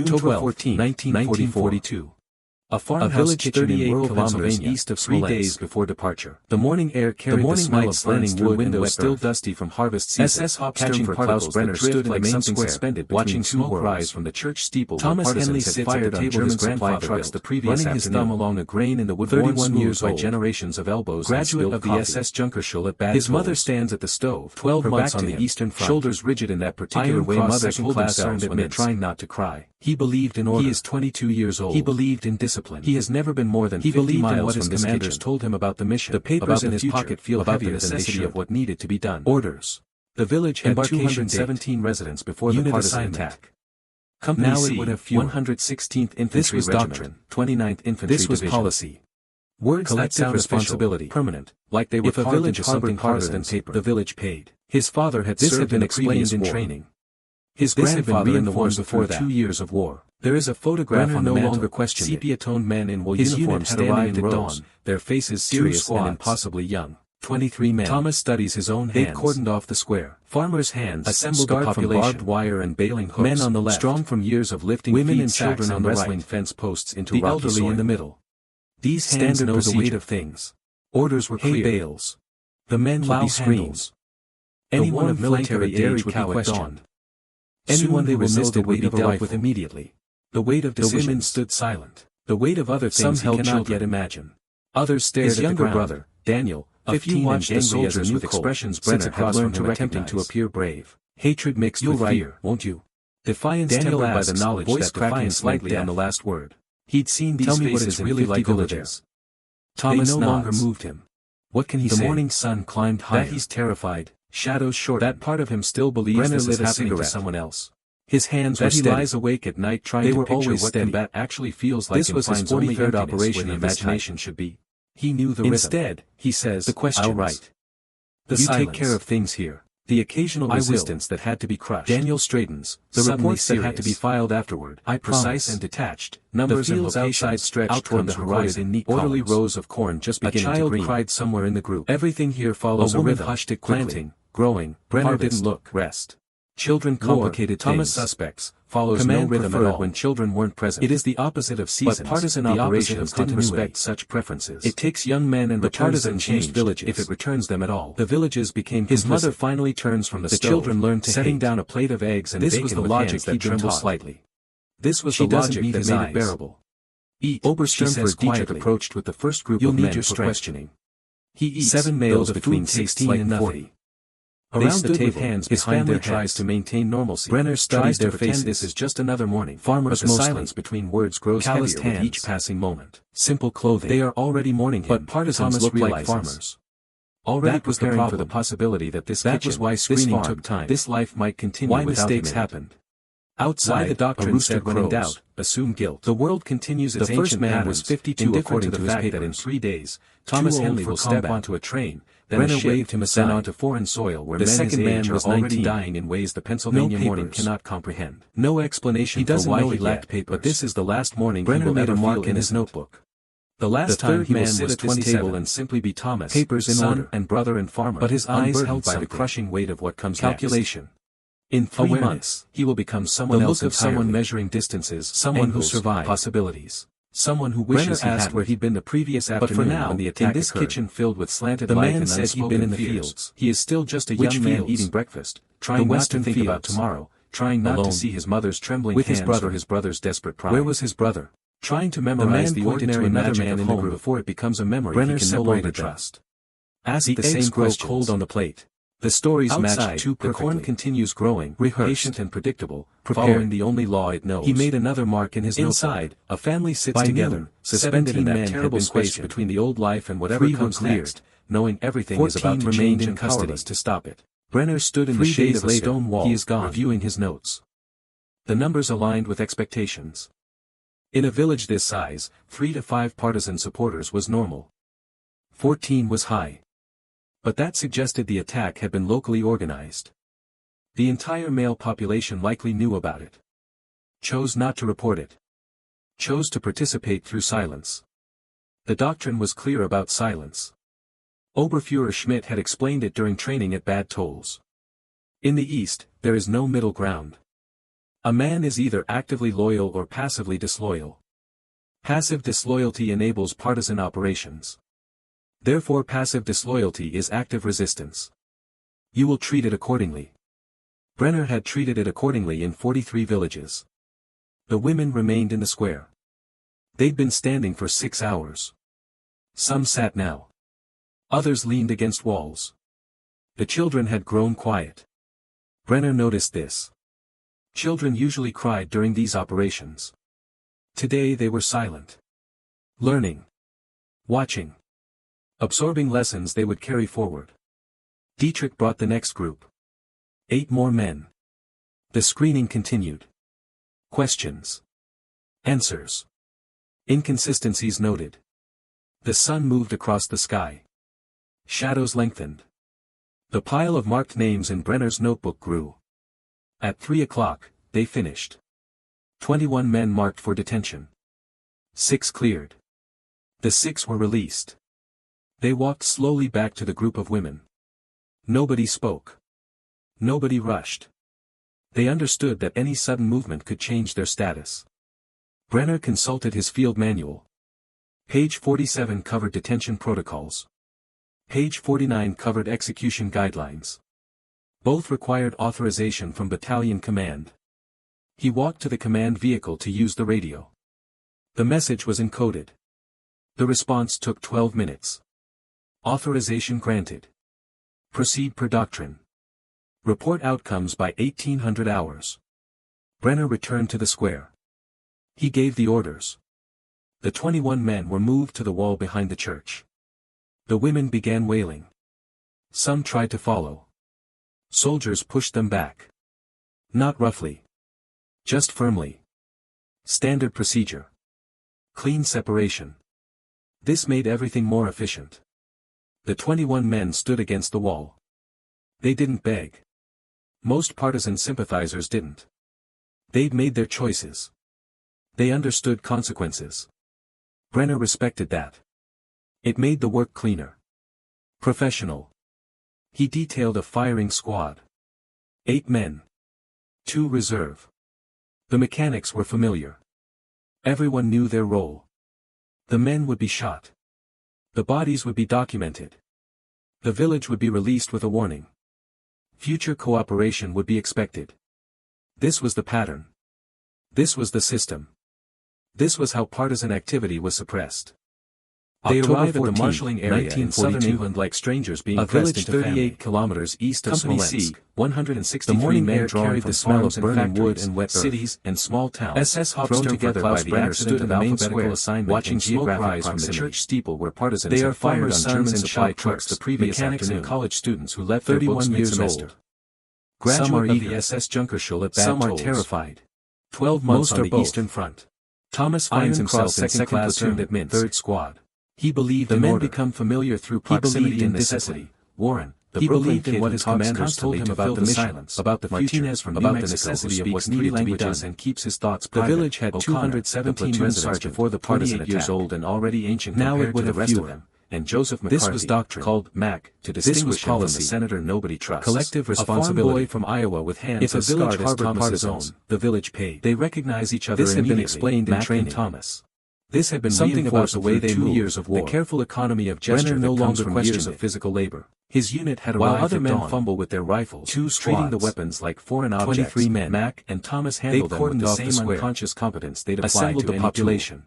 October 14, 1942. A farmhouse kitchen in rural Pennsylvania, east of 3 days before departure. The morning air carried the smell of burning wood and wet still dusty from harvest season. SS catching particles that drifted like something suspended watching smoke rise from the church steeple. Thomas Henley sits at the table his grandfather trucks the previous running his thumb along a grain in the wood 31 years by generations of elbows. Graduate of the SS Junkerschule at Bad His mother stands at the stove, 12 months on the eastern front, shoulders rigid in that particular way mothers hold themselves when they're trying not to cry. He believed in order. He is 22 years old. He believed in discipline. He has never been more than 50 miles from his commanders told him about the mission. The papers in his pocket feel about the necessity of what needed to be done. Orders. The village had 217 residents before the partisan attack. Company now it would have fewer. 116th Infantry Regiment, 29th Infantry Division. This was policy. Words collective responsibility, permanent, like they were carved into something harder than paper. The village paid. His father had served in explained in training. His grandfather in the war before that. 2 years of war. There is a photograph on the no longer questioned. Sepia-toned men in wool uniforms had arrived at dawn, their faces serious and impossibly young. 23 men. Thomas studies his own hands. They cordoned off the square. Farmers' hands assembled the population. From barbed wire and baling hooks. Men on the left, strong from years of lifting women and children on the wrestling fence posts into the elderly soil. In the middle. These hands know the weight of things. Orders were clear. Hay bales. The men would be screams. Anyone of military age would be questioned. Anyone they resisted would be dealt with immediately. The weight of decisions. The women stood silent. The weight of other things he cannot yet imagine. Others stared at the ground. His younger brother, Daniel, 15 and angry as a new expressions Brenner had learned to attempting to appear brave. Hatred mixed with fear, won't you? Defiance tempered by the knowledge that defiance slightly on the last word. He'd seen these faces really like villages. Thomas no longer moved him. What can he say? The morning sun climbed higher. That he's terrified. Shadows short. That part of him still believes this is happening to someone else. His hands were steady. He lies awake at night trying to picture what combat actually feels like. This was his 43rd operation. Imagination should be. He knew the rhythm. Instead, he says, the questions. I'll write. You take care of things here. The occasional resistance that had to be crushed. Daniel straightens. The reports that had to be filed afterward. Precise and detached. Numbers and locations stretched toward the horizon. Neat orderly rows of corn just beginning to green. A child cried somewhere in the group. Everything here follows a rhythm. Hushed it planting, growing. Brenner didn't look. Rest. Children complicated Thomas suspects, follows no rhythm at all when children weren't present. It is the opposite of seasons. But partisan operations didn't respect such preferences. It takes young men and the partisan changed villages if it returns them at all. The villages became his mother finally turns from the stove. Children learned to setting down a plate of eggs and this was the logic that trembled slightly. This was the logic that made it bearable. Eat. Obersternford Dietrich approached with the first group of men for questioning. He eats 7 males between 16 and 40. Around the table, hands his family tries to maintain normalcy. Brenner studies their face. This is just another morning. Farmers but the silence between words grows heavier with each passing moment. Simple clothing. They are already mourning him. But partisans look like farmers. Already that was the problem for the possibility that this was why screening took time. This life might continue why mistakes happened. Outside the doctrine said when in doubt, assume guilt. The world continues its ancient patterns. The first man was 52 according to the fact that in 3 days, Thomas Henley will step onto a train, then Brenner waved him aside onto foreign soil where the second man was already dying in ways the Pennsylvania morning cannot comprehend. No explanation for why he lacked papers. But this is the last morning Brenner made a mark in his notebook. The last time he will sit at this table and simply be Thomas, papers in order, and brother and farmer. But his eyes held by the crushing weight of what comes calculation. In 3 months, he will become someone else entirely. Someone measuring distances, someone who survived possibilities. Someone who wishes he asked where he'd been the previous afternoon. But for now, when the attack in this kitchen filled with slanted light and unspoken he'd been in the fields. He is still just a young man eating breakfast, trying not to think about tomorrow, trying not to see his mother's trembling hands with his brother's desperate pride. Where was his brother? Trying to memorize the ordinary magic man in the group before it becomes a memory Brenner he can no longer trust. Ask the same question cold on the plate. The stories match too perfectly. The corn continues growing, patient and predictable, following the only law it knows. He made another mark in his notebook. Inside, a family sits together, suspended in that terrible space between the old life and whatever comes next, knowing everything is about to change and powerless to stop it. Brenner stood in the shade of a stone wall, reviewing his notes. The numbers aligned with expectations. In a village this size, 3 to 5 partisan supporters was normal. 14 was high. But that suggested the attack had been locally organized. The entire male population likely knew about it. Chose not to report it. Chose to participate through silence. The doctrine was clear about silence. Oberfuhrer Schmidt had explained it during training at Bad Tolls. In the East, there is no middle ground. A man is either actively loyal or passively disloyal. Passive disloyalty enables partisan operations. Therefore passive disloyalty is active resistance. You will treat it accordingly. Brenner had treated it accordingly in 43 villages. The women remained in the square. They'd been standing for 6 hours. Some sat now. Others leaned against walls. The children had grown quiet. Brenner noticed this. Children usually cried during these operations. Today they were silent. Learning. Watching. Absorbing lessons they would carry forward. Dietrich brought the next group. 8 more men. The screening continued. Questions. Answers. Inconsistencies noted. The sun moved across the sky. Shadows lengthened. The pile of marked names in Brenner's notebook grew. At 3 o'clock, they finished. 21 men marked for detention. 6 cleared. The 6 were released. They walked slowly back to the group of women. Nobody spoke. Nobody rushed. They understood that any sudden movement could change their status. Brenner consulted his field manual. Page 47 covered detention protocols. Page 49 covered execution guidelines. Both required authorization from battalion command. He walked to the command vehicle to use the radio. The message was encoded. The response took 12 minutes. Authorization granted. Proceed per doctrine. Report outcomes by 1800 hours. Brenner returned to the square. He gave the orders. The 21 men were moved to the wall behind the church. The women began wailing. Some tried to follow. Soldiers pushed them back. Not roughly. Just firmly. Standard procedure. Clean separation. This made everything more efficient. The 21 men stood against the wall. They didn't beg. Most partisan sympathizers didn't. They'd made their choices. They understood consequences. Brenner respected that. It made the work cleaner. Professional. He detailed a firing squad. 8 men. 2 reserve. The mechanics were familiar. Everyone knew their role. The men would be shot. The bodies would be documented. The village would be released with a warning. Future cooperation would be expected. This was the pattern. This was the system. This was how partisan activity was suppressed. They arrived at the marshaling area in southern England like strangers being pressed into 38 kilometers east of Smolensk. 163 men carried the smell of burning wood and wet cities and small towns. SS hops thrown together by the accident of the main square, watching smoke rise from the church steeple where partisans had fired on German supply trucks the previous afternoon. And college students who left 31 years old. Graduate of the SS Junkerschule at Bad Some are terrified. 12 months on the Eastern Front. Thomas finds himself in second platoon at Minsk. 3rd Squad. He believed the men become familiar through proximity and necessity. Warren, he believed in what his commanders told him about the mission, about the Martinez from about the necessity of what needed to be done and keeps his thoughts private. The village had 217 residents before the partisan 28 years old and already ancient now it would have fewer. And Joseph McCarthy, this was doctrine, called Mac, to distinguish him from the senator nobody trusts. Collective responsibility. A farm boy from Iowa with hands as scarred as Thomas's own, the village paid. They recognize each other immediately. This had been explained in trained Thomas. This had been something about the way they moved. 2 years of war. The careful economy of gesture no longer from years of physical labor. His unit had arrived. While other men fumble with their rifles, treating the weapons like foreign objects. 23 men, Mac and Thomas handled them with the same unconscious competence they'd applied to the population.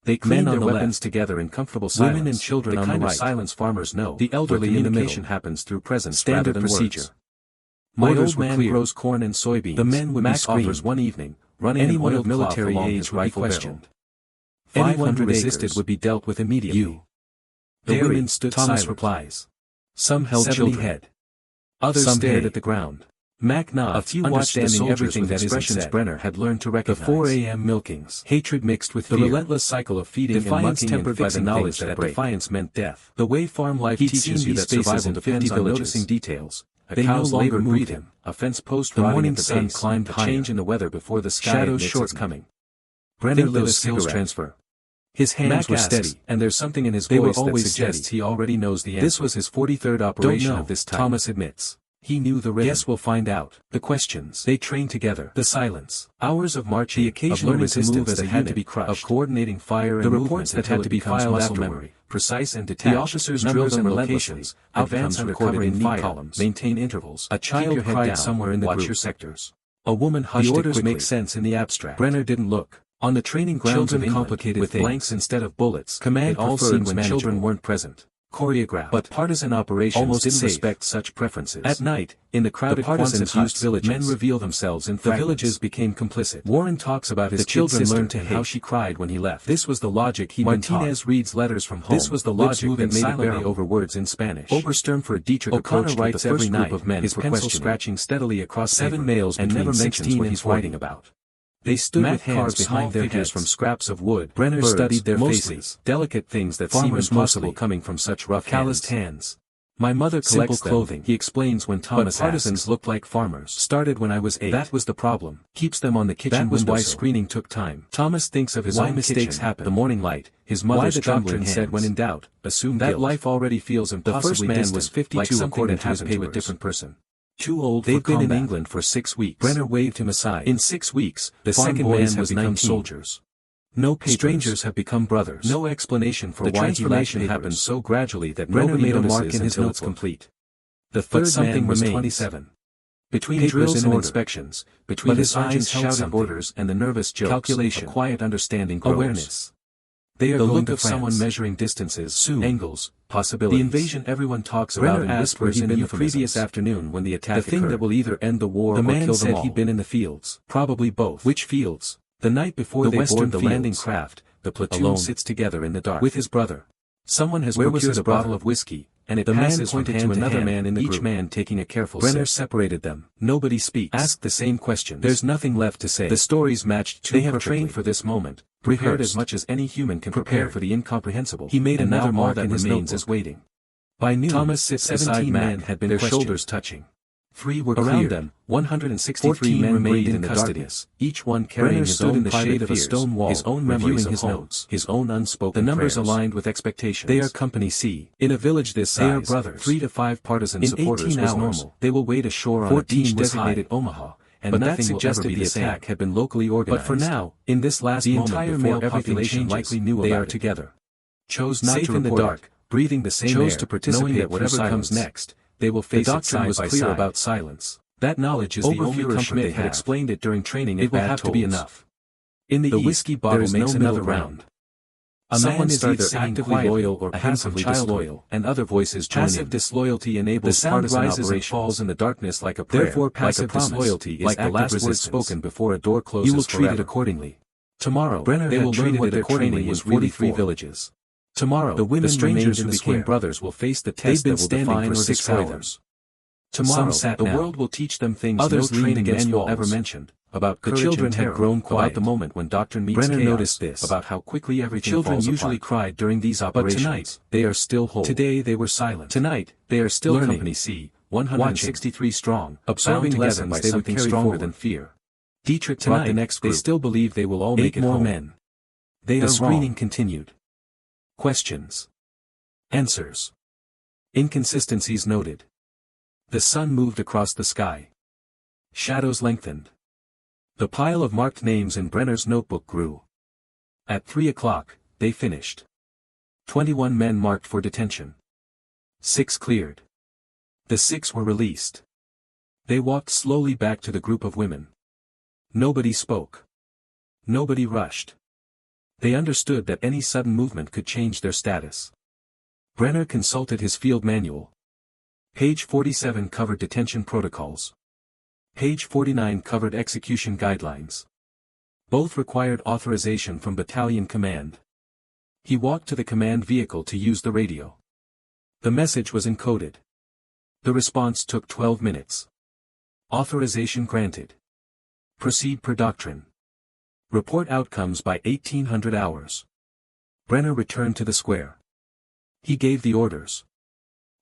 They cleaned their weapons together in comfortable silence. Women and children on the right. Silence farmers know. The elderly in the middle. Happens through presence standard rather than procedure. Words. My old man grows corn and soybeans. The men would Mac offers one evening, running anyone of military age would be questioned. Anyone who resisted would be dealt with immediately. The women stood Thomas silent. Replies. Some held children. Head. Others stared at the ground. Mac nodded, a few understanding everything that expressions Brenner had learned to recognize. The 4 a.m. milkings, hatred mixed with fear. The relentless cycle of feeding defiance and tempered by the knowledge that defiance meant death. The way farm life teaches you that survival depends on noticing details. A cow's labor moved him. A fence post the morning sun climbed higher. Change in the weather before the sky shadows shortcoming. Brenner lit a skills transfer. His hands were steady, and there's something in his voice that suggests he already knows the answer. This was his 43rd operation of this type. Thomas admits. He knew the rhythm. Guess we'll find out. The questions. They trained together. The silence. Hours of marching. The occasional resistance that had to be crushed. Of coordinating fire and the reports that had to be filed afterward. Precise and detached. The officers drilled them locations. Advance recorded in neat columns. Maintain intervals. A child cried somewhere in the group. Watch your sectors. A woman hushed. The orders make sense in the abstract. Brenner didn't look. On the training grounds of England, complicated with blanks instead of bullets. Command all seemed when children weren't present. Choreographed. But partisan operations almost didn't respect such preferences. At night, in the crowded partisans-used villages, men reveal themselves in fragments. The villages became complicit. Warren talks about his children learned to hate how she cried when he left. This was the logic he'd been taught. Martinez reads letters from home. This was the logic that made it bearable over words in Spanish. Obersternford Dietrich O'Connor writes every night, of men his pencil scratching steadily across 7 males and never mentions what he's writing about. They stood with hands behind their figures from scraps of wood. Brenner studied their faces, delicate things that seem impossible coming from such rough calloused hands. My mother collects clothing, he explains when Thomas partisans looked like farmers. Started when I was 8. That was the problem. Keeps them on the kitchen windowsill. That was why screening took time. Thomas thinks of his own mistakes happen. The morning light, his mother's trembling said when in doubt, assume that life already feels impossibly distant. The first man was 52 according to his papers. To a different person. Too old for combat. They've been in England for 6 weeks. Brenner waved him aside. In 6 weeks, the second man has become soldiers. No papers. Strangers have become brothers. No explanation for why transformation happened so gradually that Brenner made a mark in his notes complete. The third man was 27. Between drills and inspections, between his sergeant's shouted orders and the nervous jokes, calculation, a quiet understanding grows. Awareness. They are the look of someone measuring distances, angles, possibilities. The invasion everyone talks about in whispers in the previous afternoon when the attack occurred. The thing that will either end the war or kill them all. The man said he'd been in the fields. Probably both. Which fields? The night before they board the landing craft, the platoon alone sits together in the dark. With his brother. Someone has procured a bottle of whiskey, and it passes from hand to another man in the group. Each man taking a careful sip. Brenner separated them. Nobody speaks. Ask the same questions. There's nothing left to say. The stories matched too perfectly. They have trained for this moment. Prepared as much as any human can prepare for the incomprehensible. He made another mark that remains as waiting. By noon, Thomas sits beside men had been their shoulders touching. 3 were cleared. Around them, 163 men remained in the darkness, each one carrying his own private of a stone wall, his own memories, his notes, his own unspoken The numbers prayers. Aligned with expectations. They are Company C. In a village this size, they are brothers. 3 to 5 partisan in supporters 18 hours, was normal. They will wait ashore on 14 a beach designated Omaha. And that suggested the attack had been locally organized. But for now, in this last the entire male population likely knew they are together. Chose not to report in the dark, breathing the same air, to participate knowing that whatever comes next, they will face it side by side. About silence. That knowledge is the only comfort they had explained it during training. It will have to be enough. In the whiskey bottle makes another round. A man is either actively loyal or passively disloyal, and other voices join in. Passive disloyalty enables partisan rises and falls in the darkness like a prayer. Therefore passive disloyalty is like the last word spoken before a door closes. You will treat it accordingly. Tomorrow, they will learn what their training was really 43 villages. Tomorrow, the women, the strangers who became brothers will face the test that will define or destroy them. Tomorrow, the world will teach them things others no training manual ever mentioned. About the children had grown quiet. About the moment when doctrine meets Brenner chaos, noticed this. About how quickly everything falls apart. Children usually cried during these operations. But tonight, they are still whole. Today they were silent. Tonight, they are still learning. Company C, 163 strong, observing lessons by something stronger than fear. Dietrich tonight, the next group. They still believe they will all make it more home. Men. They the screening continued. Questions. Answers. Inconsistencies noted. The sun moved across the sky. Shadows lengthened. The pile of marked names in Brenner's notebook grew. At 3 o'clock, they finished. 21 men marked for detention. 6 cleared. The 6 were released. They walked slowly back to the group of women. Nobody spoke. Nobody rushed. They understood that any sudden movement could change their status. Brenner consulted his field manual. Page 47 covered detention protocols. Page 49 covered execution guidelines. Both required authorization from battalion command. He walked to the command vehicle to use the radio. The message was encoded. The response took 12 minutes. Authorization granted. Proceed per doctrine. Report outcomes by 1800 hours. Brenner returned to the square. He gave the orders.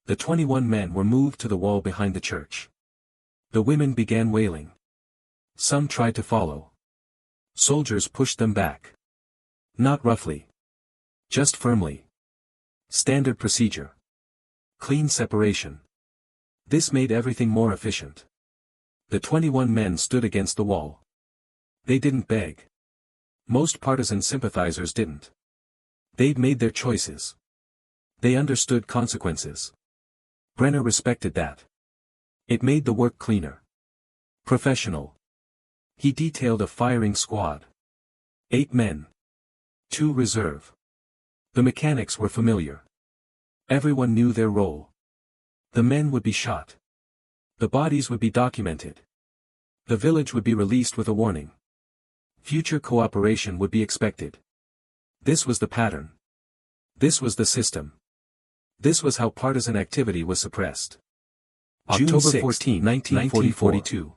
The 21 men were moved to the wall behind the church. The women began wailing. Some tried to follow. Soldiers pushed them back. Not roughly. Just firmly. Standard procedure. Clean separation. This made everything more efficient. The 21 men stood against the wall. They didn't beg. Most partisan sympathizers didn't. They'd made their choices. They understood consequences. Brenner respected that. It made the work cleaner. Professional. He detailed a firing squad. 8 men. 2 reserve. The mechanics were familiar. Everyone knew their role. The men would be shot. The bodies would be documented. The village would be released with a warning. Future cooperation would be expected. This was the pattern. This was the system. This was how partisan activity was suppressed. October 14, 1942.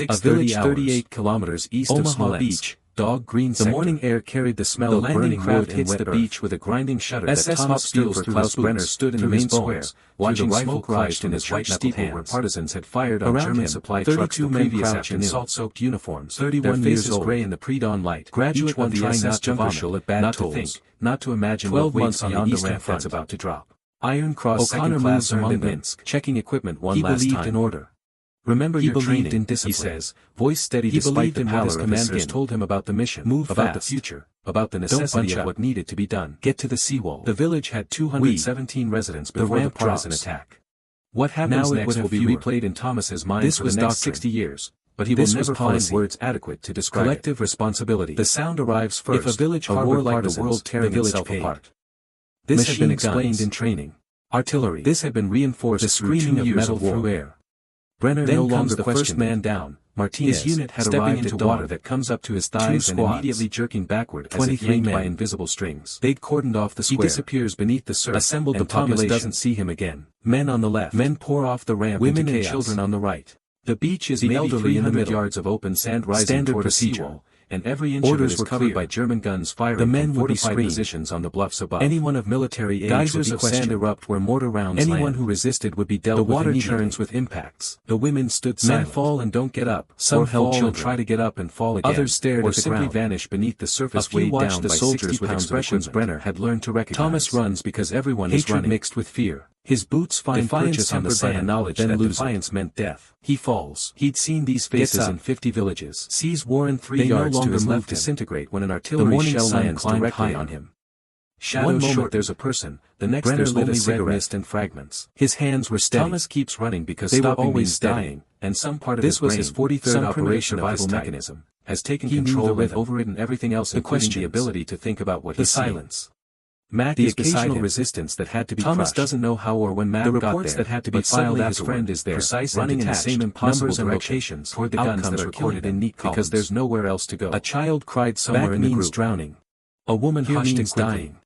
A village 38 kilometers east of Omaha Beach, Dog Green sector. The morning air carried the smell of burning wood hits the beach with a grinding shudder that Thomas Brenner stood in the main square, watching the rifle cries in his white steeple where partisans had fired on German supply trucks the previous afternoon. Salt-soaked uniforms, 31 years old, gray in the pre-dawn light. Graduate one trying not to vomit, not to think, not to imagine 12 months beyond the ramp that's about to drop. Iron Cross O'Connor moves among Minsk, checking equipment one last time. He believed in order. Remember your training, in discipline. He says, voice steady despite the power his commanders told him about the mission, move about the future, about the necessity of what needed to be done. Get to the seawall. The village had 217 residents before the partisan attack. What happens next will be replayed in Thomas's mind for the next 60 years, but he will never find words adequate to describe collective responsibility. The sound arrives first. If a village harbored like the world tearing itself apart. This had been explained in training. Artillery. This had been reinforced. The screaming of metal through air. Brenner no longer the first man down. Martinez, his unit had arrived into water that comes up to his thighs and immediately jerking backward as if yanked by invisible strings. They'd cordoned off the square. He disappears beneath the surf. Assembled the population. Thomas doesn't see him again. Men on the left. Men pour off the ramp. Women and children on the right. The beach is maybe 300 yards of open sand rising toward a seawall, and every inch of it is covered by German guns firing from fortified positions on the bluffs above. Anyone of military age geysers of sand erupt where mortar rounds land. Anyone who resisted would be dealt with. The water churns with impacts. The women stood silent. Men fall and don't get up. Some held children, try to get up and fall again. Others stared at the ground, or simply vanish beneath the surface, weighed down by soldiers with expressions Brenner had learned to recognize. Thomas runs because everyone is running, mixed with fear. His boots find purchase on the sand, knowledge that defiance meant death. He falls. He'd seen these faces in 50 villages. Sees Warren 3 yards to his left disintegrate when an artillery shell lands directly on him. Shadows short there's a person, the next there's only red mist and fragments. His hands were steady. Thomas keeps running because they were always dying, and some part of this was his 43rd operation survival mechanism, has taken control and overridden everything else, including the ability to think about what he sees. The silence. Mac is occasional resistance that had to be Thomas crushed. Doesn't know how or when Mac got there. The reports that had to be filed his friend is there, precise running in the same impossible directions toward the guns that are recorded in neat columns. Because there's nowhere else to go. A child cried somewhere in the group. Drowning. A woman hushed and dying.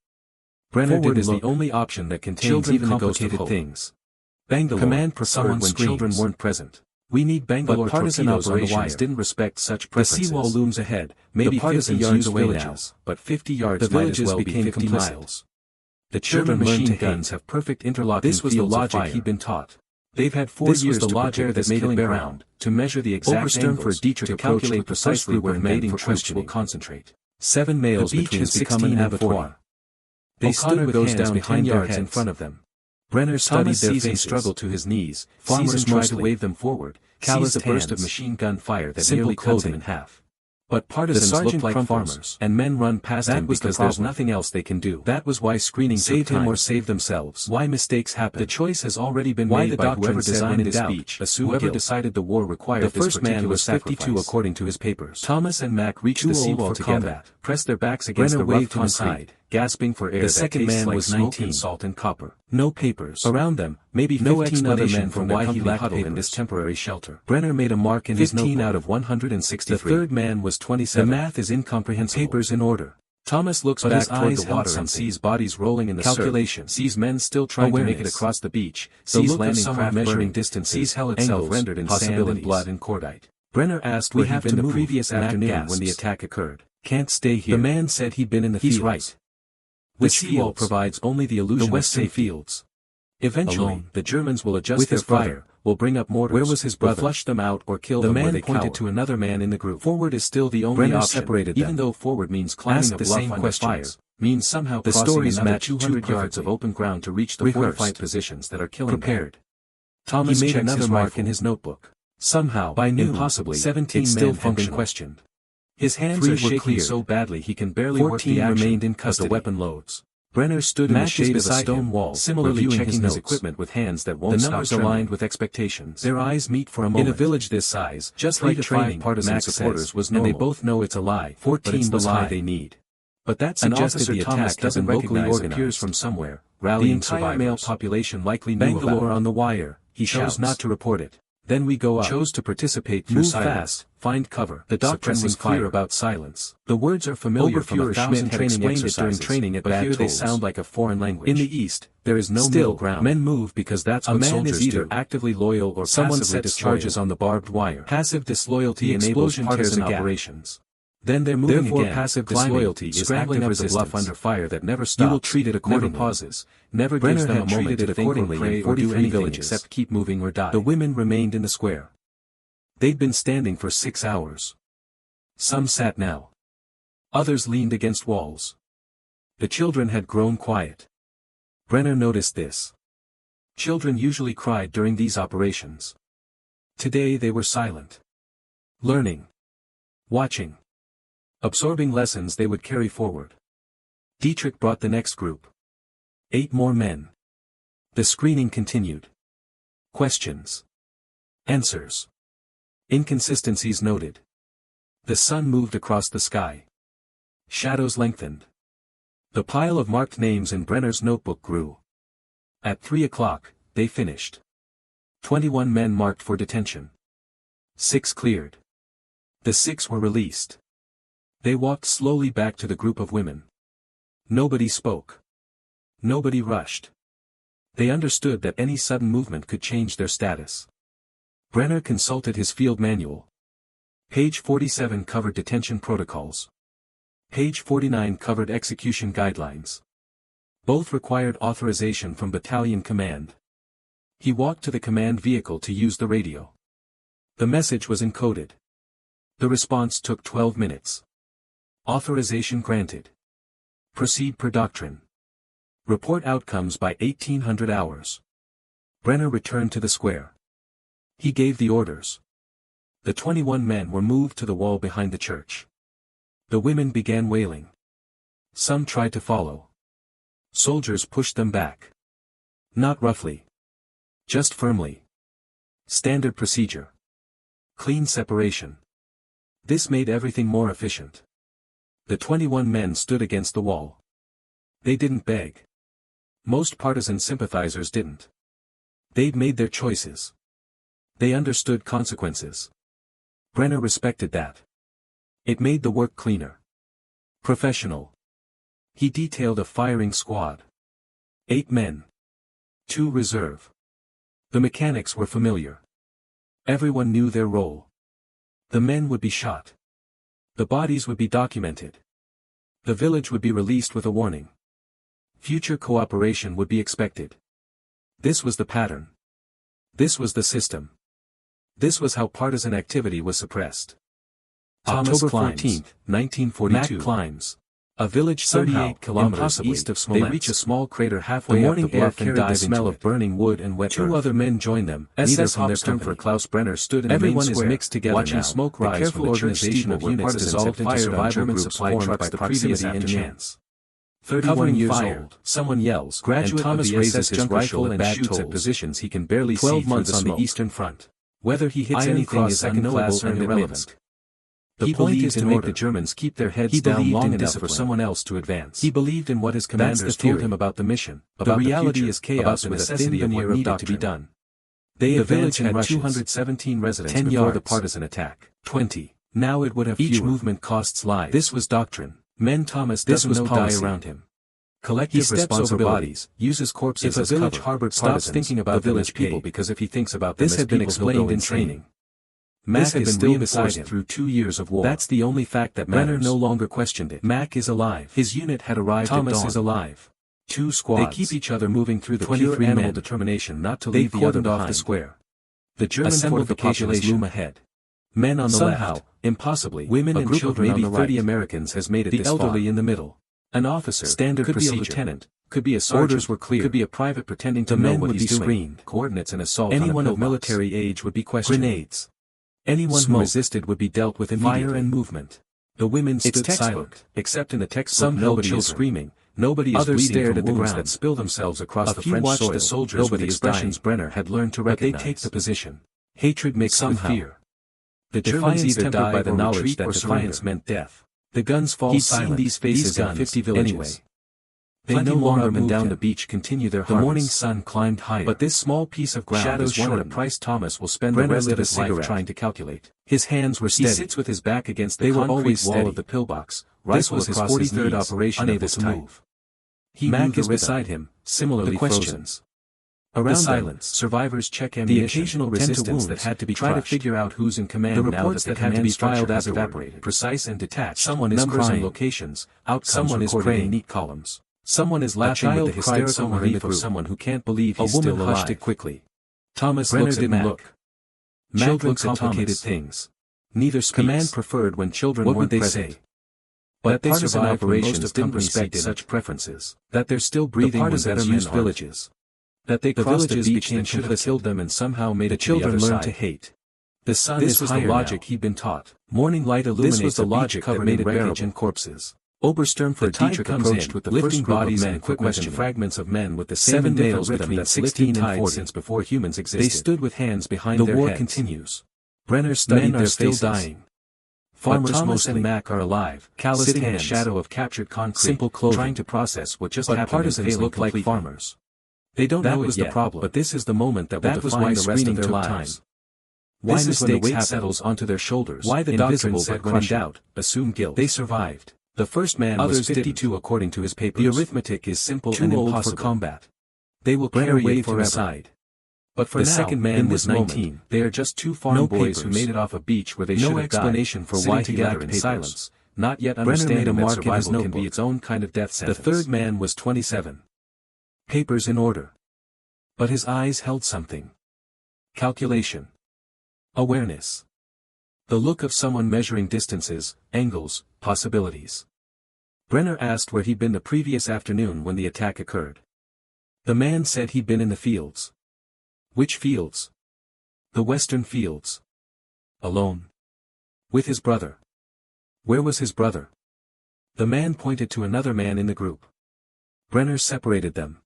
Brenner Forward is the only option that contains even complicated things. Bangalore. Command preferred when children weren't present. We need Bangalore. But partisan operations didn't respect such preferences. The seawall looms ahead, maybe 50 yards away now, but 50 yards the villages well became 50 miles. The German machine guns have perfect interlocking fields of fire. This was the logic he'd been taught. They've had 4 years to prepare that made it ground, to measure the exact angles, to calculate precisely where mating troops will concentrate. 7 males between 16 and 40. They stood with hands behind their heads in front of them. Brenner studied their faces, struggle to his knees, farmers tried to wave them forward, calloused a burst of machine gun fire that nearly cut them in half. But partisans looked like farmers, and men run past him because there's nothing else they can do. That was why screening saved him or save themselves. Why mistakes happen. The choice has already been made by whoever designed this speech, whoever decided the war required this particular sacrifice. The first man was 52 according to his papers. Thomas and Mac reached the seawall together, pressed their backs against the rough concrete, gasping for air. The second man was 19, salt and copper. No papers. Around them, maybe 15 other men from why he lacked papers in this temporary shelter. Brenner made a mark in his notebook. 15 out of 163. The third man was 27. The math is incomprehensible. Papers in order. Thomas looks back toward the water and sees bodies rolling in the surf, sees men still trying to make it across the beach, sees landing craft measuring distances, sees hell itself rendered in sand and blood and cordite. Brenner asked where he'd been the previous afternoon when the attack occurred. Can't stay here. The man said he'd been in the fields. He's right. The seawall provides only the illusion of safe fields. Eventually, the Germans will adjust their fire, will bring up mortars. Where was his brother? Will flush them out or kill them where they cower. The man pointed to another man in the group. Forward is still the only option, separated even though forward means climbing a bluff under fire, means somehow crossing another 200 yards of open ground to reach the fortified positions that are killing them. Thomas made another mark in his notebook. Somehow, by noon, impossibly, 17 men had been questioned. His hands are shaking so badly he can barely work the action remained in custody. The weapon loads. Brenner stood in the shade of a stone wall, similarly checking his equipment with hands that won't stop. The numbers aligned with expectations. Their eyes meet for a moment. In a village this size, just like training partisan supporters was normal, and they both know it's a lie. 14 was high they need. But that suggested the attack doesn't recognize appears from somewhere, rallying the entire male population likely knew Bangalore on the wire. He chose not to report it. Then we go up. Chose to participate through silence. Fast, find cover. The doctrine was clear about silence. The words are familiar from 1,000 training exercises during training at but here they sound like a foreign language. In the East, there is no middle ground. Men move because that's what soldiers do. A man is either actively loyal or someone sets charges on the barbed wire. Passive disloyalty enables partisan operations. Then they're moving again. Passive disloyalty is active resistance. A bluff under fire that never stops. You will treat it accordingly. Never pauses. Never gives them a moment to think or pray or do anything except keep moving or die. The women remained in the square. They'd been standing for 6 hours. Some sat now. Others leaned against walls. The children had grown quiet. Brenner noticed this. Children usually cried during these operations. Today they were silent. Learning. Watching. Absorbing lessons they would carry forward. Dietrich brought the next group. 8 more men. The screening continued. Questions. Answers. Inconsistencies noted. The sun moved across the sky. Shadows lengthened. The pile of marked names in Brenner's notebook grew. At 3 o'clock, they finished. 21 men marked for detention. 6 cleared. The 6 were released. They walked slowly back to the group of women. Nobody spoke. Nobody rushed. They understood that any sudden movement could change their status. Brenner consulted his field manual. Page 47 covered detention protocols. Page 49 covered execution guidelines. Both required authorization from battalion command. He walked to the command vehicle to use the radio. The message was encoded. The response took 12 minutes. Authorization granted. Proceed per doctrine. Report outcomes by 1800 hours. Brenner returned to the square. He gave the orders. The 21 men were moved to the wall behind the church. The women began wailing. Some tried to follow. Soldiers pushed them back. Not roughly. Just firmly. Standard procedure. Clean separation. This made everything more efficient. The 21 men stood against the wall. They didn't beg. Most partisan sympathizers didn't. They'd made their choices. They understood consequences. Brenner respected that. It made the work cleaner. Professional. He detailed a firing squad. 8 men. 2 reserve. The mechanics were familiar. Everyone knew their role. The men would be shot. The bodies would be documented. The village would be released with a warning. Future cooperation would be expected. This was the pattern. This was the system. This was how partisan activity was suppressed. October 14, 1942. Mac climbs. A village 38 kilometers east of Smolensk. They reach a small crater halfway up the bluff and dive the smell of burning wood and wet earth. 2 other men join them. Neither from their company. Klaus Brenner stood in the main square. Everyone is mixed together watching now. Smoke rise. The careful organization of units dissolved into survival groups formed by proximity and chance. 31 years old. Someone yells. Graduate Thomas raises his rifle and shoots at positions he can barely see. 12 months on the Eastern Front. Whether he hits anything is unknowable and irrelevant. The point is to make the Germans keep their heads down long enough for someone else to advance. He believed in what his commanders told him about the mission. The reality is chaos with a thin veneer of needed to be done. The village had 217 residents 10 before the partisan attack. 20. Now it would have fewer. Each movement costs lives. This was doctrine. Men Thomas doesn't know die around him. Collective responsibilities. Uses corpses as cover. If a village harbored stops thinking about the village people because if he thinks about them this had been explained in training. Mac had been reinforced through 2 years of war. That's the only fact that matters. Brenner no longer questioned it. Mac is alive. His unit had arrived at dawn. Thomas is alive. 2 squads. They keep each other moving through the pure animal determination not to leave the other behind. Off the square. The German fortifications loom ahead. Men on the left. Impossibly. Women and children maybe on the right. 30 Americans has made it the this elderly far. In the middle. An officer, standard could procedure. Be a lieutenant, could be a sergeant, orders were clear, could be a private pretending to know what he's doing. Screened. Coordinates and assault. Anyone of military age would be questioned. Grenades. Anyone who resisted would be dealt with immediately. Fire and movement. The women stood silent, except in the textbook. Nobody is screaming. Nobody is bleeding. Others stared at the ground that spilled themselves across the French soil. The soldiers. Nobody expressions Brenner had learned to recognize. But they take the position. Hatred mixed with fear. The Germans either died by the knowledge that defiance meant death. The guns fall silent. These faces in 50 villages. Anyway. They no longer moved down the beach continue their harvest. The morning sun climbed higher. But this small piece of ground is one at a price Thomas will spend the rest of his life trying to calculate. His hands were steady. He sits with his back against the concrete wall of the pillbox. This was his 43rd operation unable to move. Mac is beside him, similarly frozen. Around the silence, survivors check ammunition, the occasional resistance that had to be try to figure out who's in command. The reports that had to be filed as evaporated. Precise and detached. Someone is crying. Locations. Someone is praying. Neat columns. Someone is laughing with the hysterical relief of someone who can't believe he's still alive. A woman hushed it quickly. Thomas looks at Mac. Mac looks at complicated things. Neither speaks. Command preferred when children weren't present. But they survived operations didn't respect such preferences. That they're still breathing when better used villages. That they crossed the beach that should have killed them and somehow made the children learn to hate. The sun is higher now. This was the logic he'd been taught. Morning light illuminates the logic that made it wreckage and corpses. Obersternfeld Dietrich approached with the lifting bodies and equipment and fragments of men with the same males with them that 16 and 40 since before humans existed. They stood with hands behind their heads. The war continues. Brenner studied their faces. Men are still dying. Farmers Thomas and Mac are alive, calloused sitting in the shadow of captured concrete, simple clothing, trying to process what just happened. Partisans look like farmers. They don't know it was the problem, but this is the moment that will define the rest of their lives. Why mistakes happen settles onto their shoulders. Why the doctrine said when in doubt, assume guilt. They survived. The first man was 52 according to his papers. The arithmetic is simple and impossible for combat. They will carry it for aside. But for the second man was 19. They are just two farm boys who made it off a beach where they should have died. No explanation for why he lacked in silence. Not yet understanding that survival can be its own kind of death sentence. The third man was 27. Papers in order. But his eyes held something. Calculation. Awareness. The look of someone measuring distances, angles, possibilities. Brenner asked where he'd been the previous afternoon when the attack occurred. The man said he'd been in the fields. Which fields? The western fields. Alone. With his brother. Where was his brother? The man pointed to another man in the group. Brenner separated them.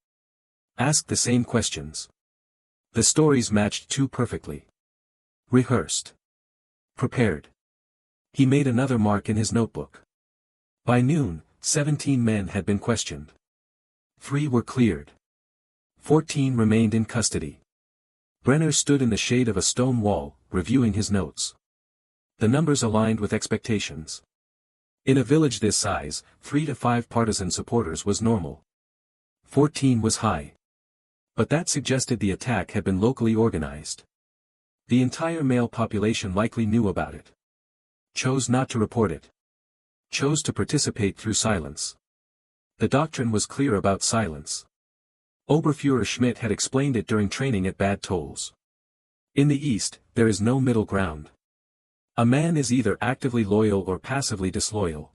Asked the same questions. The stories matched too perfectly. Rehearsed. Prepared. He made another mark in his notebook. By noon, 17 men had been questioned. 3 were cleared. 14 remained in custody. Brenner stood in the shade of a stone wall, reviewing his notes. The numbers aligned with expectations. In a village this size, 3 to 5 partisan supporters was normal. 14 was high. But that suggested the attack had been locally organized. The entire male population likely knew about it. Chose not to report it. Chose to participate through silence. The doctrine was clear about silence. Oberfuhrer Schmidt had explained it during training at Bad Tolls. In the East, there is no middle ground. A man is either actively loyal or passively disloyal.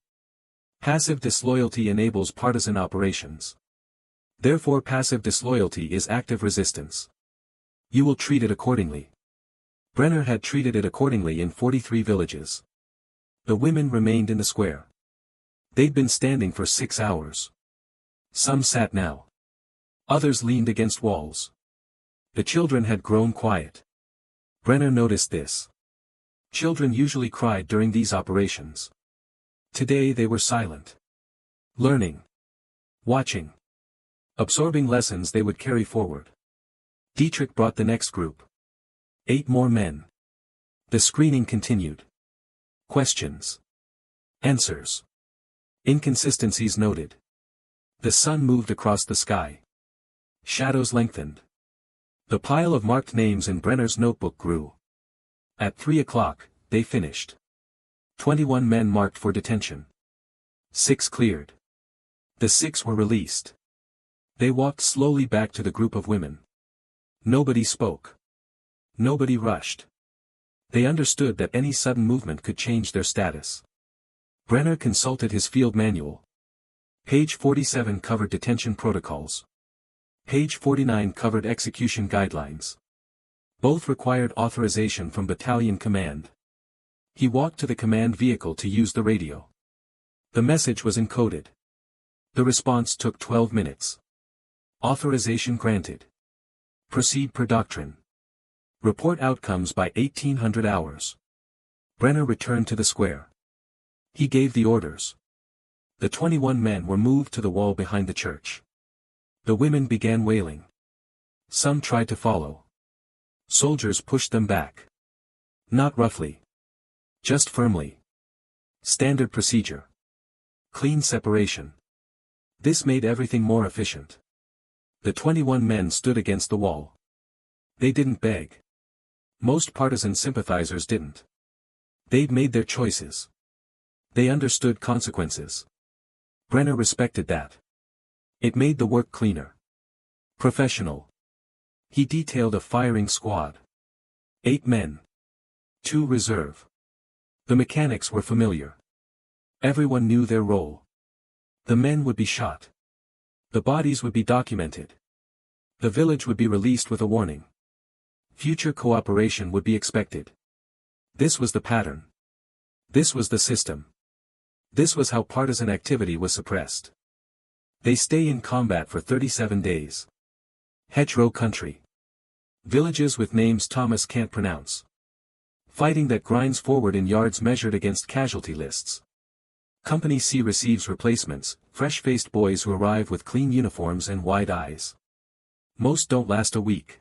Passive disloyalty enables partisan operations. Therefore passive disloyalty is active resistance. You will treat it accordingly. Brenner had treated it accordingly in 43 villages. The women remained in the square. They'd been standing for 6 hours. Some sat now. Others leaned against walls. The children had grown quiet. Brenner noticed this. Children usually cried during these operations. Today they were silent. Learning. Watching. Absorbing lessons they would carry forward. Dietrich brought the next group. 8 more men. The screening continued. Questions. Answers. Inconsistencies noted. The sun moved across the sky. Shadows lengthened. The pile of marked names in Brenner's notebook grew. At 3 o'clock, they finished. 21 men marked for detention. 6 cleared. The 6 were released. They walked slowly back to the group of women. Nobody spoke. Nobody rushed. They understood that any sudden movement could change their status. Brenner consulted his field manual. Page 47 covered detention protocols. Page 49 covered execution guidelines. Both required authorization from battalion command. He walked to the command vehicle to use the radio. The message was encoded. The response took 12 minutes. Authorization granted. Proceed per doctrine. Report outcomes by 1800 hours. Brenner returned to the square. He gave the orders. The 21 men were moved to the wall behind the church. The women began wailing. Some tried to follow. Soldiers pushed them back. Not roughly. Just firmly. Standard procedure. Clean separation. This made everything more efficient. The 21 men stood against the wall. They didn't beg. Most partisan sympathizers didn't. They'd made their choices. They understood consequences. Brenner respected that. It made the work cleaner. Professional. He detailed a firing squad. 8 men. 2 reserve. The mechanics were familiar. Everyone knew their role. The men would be shot. The bodies would be documented. The village would be released with a warning. Future cooperation would be expected. This was the pattern. This was the system. This was how partisan activity was suppressed. They stay in combat for 37 days. Hedgerow country. Villages with names Thomas can't pronounce. Fighting that grinds forward in yards measured against casualty lists. Company C receives replacements, fresh-faced boys who arrive with clean uniforms and wide eyes. Most don't last a week.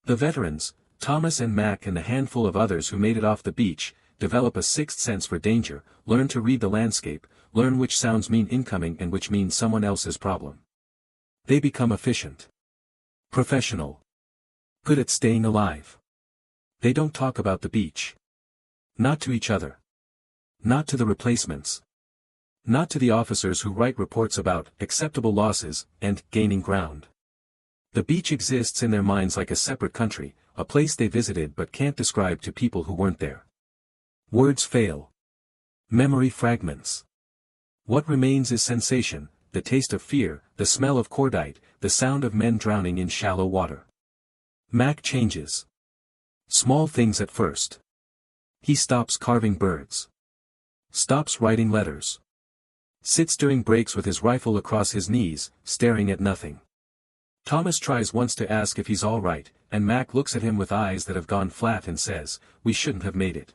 The veterans, Thomas and Mac and the handful of others who made it off the beach, develop a sixth sense for danger, learn to read the landscape, learn which sounds mean incoming and which mean someone else's problem. They become efficient. Professional. Good at staying alive. They don't talk about the beach. Not to each other. Not to the replacements. Not to the officers who write reports about acceptable losses and gaining ground. The beach exists in their minds like a separate country, a place they visited but can't describe to people who weren't there. Words fail. Memory fragments. What remains is sensation, the taste of fear, the smell of cordite, the sound of men drowning in shallow water. Mac changes. Small things at first. He stops carving birds. Stops writing letters. Sits during breaks with his rifle across his knees, staring at nothing. Thomas tries once to ask if he's all right, and Mac looks at him with eyes that have gone flat and says, "We shouldn't have made it."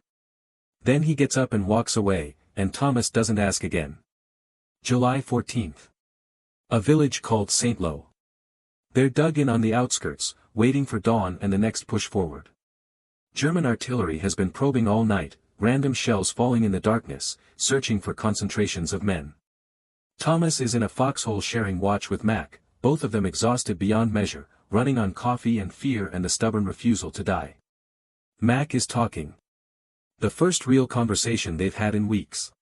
Then he gets up and walks away, and Thomas doesn't ask again. July 14th. A village called St. Lo. They're dug in on the outskirts, waiting for dawn and the next push forward. German artillery has been probing all night, random shells falling in the darkness, searching for concentrations of men. Thomas is in a foxhole sharing watch with Mac, both of them exhausted beyond measure, running on coffee and fear and the stubborn refusal to die. Mac is talking. The first real conversation they've had in weeks.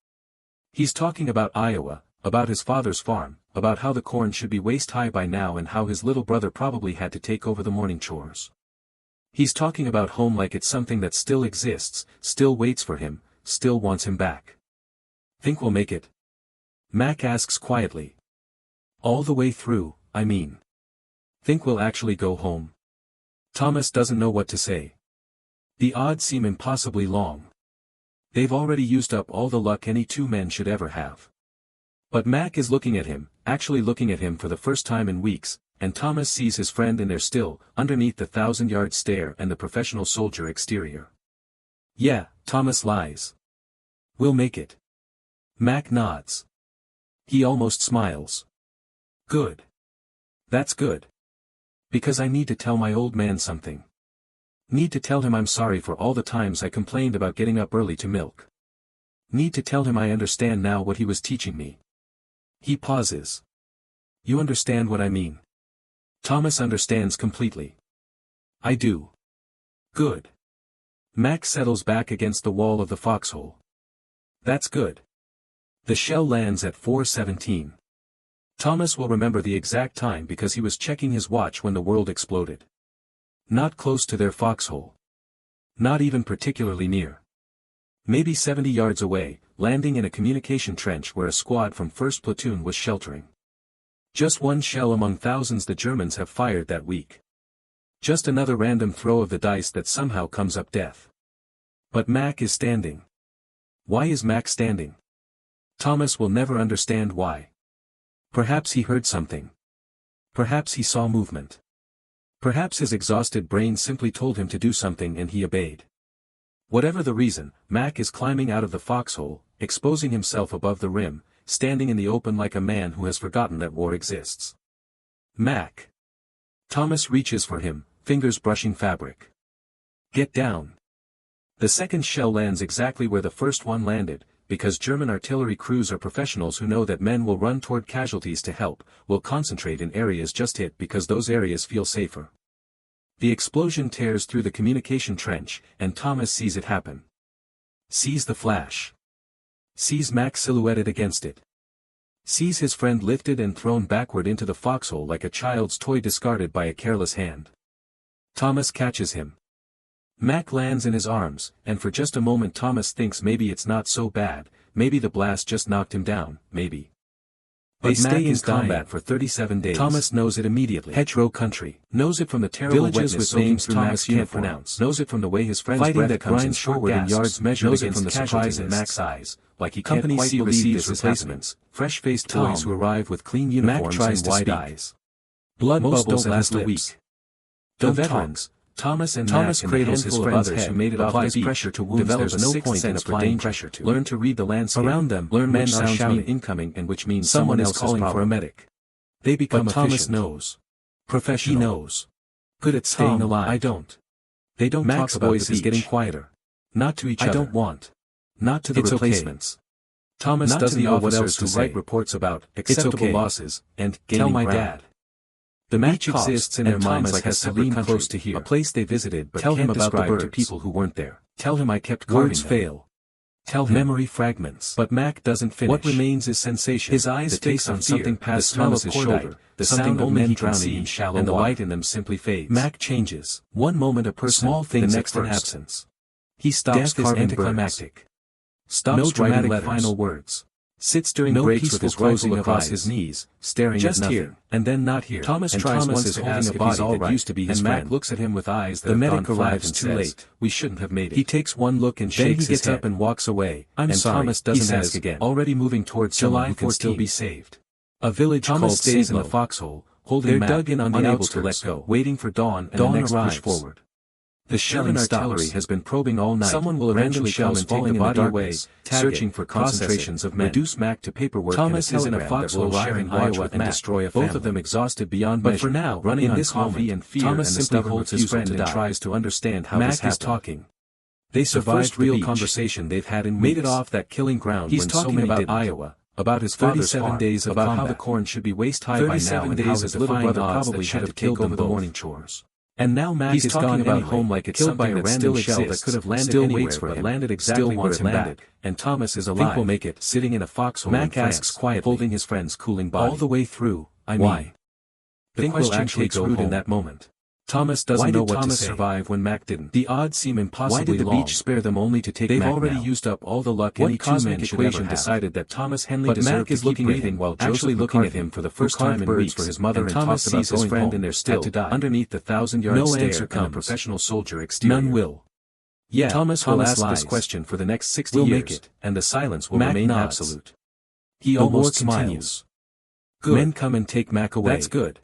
He's talking about Iowa, about his father's farm, about how the corn should be waist-high by now and how his little brother probably had to take over the morning chores. He's talking about home like it's something that still exists, still waits for him, still wants him back. Think we'll make it? Mac asks quietly. All the way through, I mean. Think we'll actually go home? Thomas doesn't know what to say. The odds seem impossibly long. They've already used up all the luck any 2 men should ever have. But Mac is looking at him, actually looking at him for the first time in weeks, and Thomas sees his friend in there still, underneath the 1,000-yard stare and the professional soldier exterior. Yeah, Thomas lies. We'll make it. Mac nods. He almost smiles. Good. That's good. Because I need to tell my old man something. Need to tell him I'm sorry for all the times I complained about getting up early to milk. Need to tell him I understand now what he was teaching me. He pauses. You understand what I mean? Thomas understands completely. I do. Good. Mac settles back against the wall of the foxhole. That's good. The shell lands at 4:17. Thomas will remember the exact time because he was checking his watch when the world exploded. Not close to their foxhole. Not even particularly near. Maybe 70 yards away, landing in a communication trench where a squad from 1st Platoon was sheltering. Just one shell among thousands the Germans have fired that week. Just another random throw of the dice that somehow comes up death. But Mac is standing. Why is Mac standing? Thomas will never understand why. Perhaps he heard something. Perhaps he saw movement. Perhaps his exhausted brain simply told him to do something and he obeyed. Whatever the reason, Mac is climbing out of the foxhole, exposing himself above the rim, standing in the open like a man who has forgotten that war exists. Mac. Thomas reaches for him, fingers brushing fabric. Get down. The second shell lands exactly where the first one landed, because German artillery crews are professionals who know that men will run toward casualties to help, will concentrate in areas just hit because those areas feel safer. The explosion tears through the communication trench, and Thomas sees it happen. Sees the flash. Sees Mac silhouetted against it. Sees his friend lifted and thrown backward into the foxhole like a child's toy discarded by a careless hand. Thomas catches him. Mac lands in his arms, and for just a moment Thomas thinks maybe it's not so bad, maybe the blast just knocked him down, maybe. They stay in combat for 37 days. Thomas knows it immediately. Hedgerow country. Knows it from the terrible villages with names Thomas can't pronounce. Knows it from the way his friend's fighting breath that grinds forward in yards measured knows against it from the surprise in Mac's eyes, like he can't quite believe his replacements. Fresh-faced boys who arrive with clean uniforms and wide eyes. Blood bubbles don't last a week. The veterans. Thomas cradles his friends who made it off the beach, pressure to wounds there's no point in applying pressure to. Learn to read the landscape. Around them, learn men are shouting incoming and which means someone else calling for a medic. They become efficient. Thomas knows. Professional. He knows. Good at staying alive. I don't. They don't talk about voice is getting quieter. Not to each other. I don't want. Not to the replacements. Thomas doesn't know what else to write reports about acceptable losses and gaining ground. Tell my dad. The beach exists in their minds like a separate country, close to here, a place they visited but tell him about the birds to people who weren't there. Tell him I kept carving words them. Fail. Tell him memory fragments. But Mac doesn't finish. What remains is sensation. His eyes fix on something past Thomas's shoulder, the sound of men drowning in shallow and the light in them simply fades. Mac changes. One moment a person, small things the next an absence. He stops death is anticlimactic. Stops no dramatic final words. Sits during breaks with his closing across his knees, staring just at nothing. Here, and then not here. Thomas tries once to ask if he's all right, used to be his and friend. Mac looks at him with eyes that the medic arrives and too late. We shouldn't have made it. He takes one look and shakes his head. Then he gets up and walks away. I'm sorry. Thomas doesn't ask again. Already moving towards someone who can still be saved. A village called stays in the foxhole, holding Mac, dug in on the outskirts, to let go, waiting for dawn and the next push forward. The shelling artillery has been probing all night. Someone will eventually come and take the body away, searching for concentrations of men. Reduce Mac to paperwork. Thomas is in a foxhole sharing Iowa and destroy a family. Both of them exhausted beyond measure. But for now, running on this coffee and fear, Thomas simply holds his friend and tries to understand how Mac is talking. They survived the real conversation they've had in weeks. Made it off that killing ground. He's talking about Iowa. About his father's 37 days of about how the corn should be waist high by now and how his little brother probably should have killed over the morning chores. And now Mac is talking about home like it's killed by a random shell that could have landed anywhere but landed exactly where it landed, and Thomas is alive. Think we'll make it, sitting in a foxhole. Mac asks quietly, holding his friend's cooling body. All the way through, I mean. Why? The question takes root in that moment. Thomas doesn't know what to say. Survive when Mac didn't? The odds seem impossibly long. Why did the beach spare them only to take They've Mac already now? Used up all the luck any two-man equation decided that Thomas Henley deserved to keep breathing while actually looking at him for the first time in weeks for his mother and Thomas sees his friend in there still to die underneath the 1,000-yard stare answer comes. And a professional soldier exterior. None will. Yeah, Thomas will ask this question for the next 60 years, make it, and the silence will remain absolute. He almost smiles. Good. Men come and take Mac away. That's good.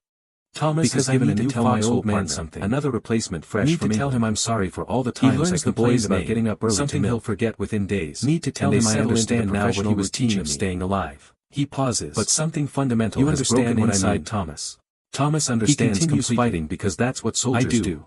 Thomas because has given a new tell my old man something. Another replacement fresh from England. Need to tell him I'm sorry for all the times I complained about getting up early. Something he'll forget within days. Need to tell him I understand now what he was teaching of staying alive. He pauses. But something fundamental you has broken inside Thomas. Thomas understands he continues fighting because that's what soldiers do.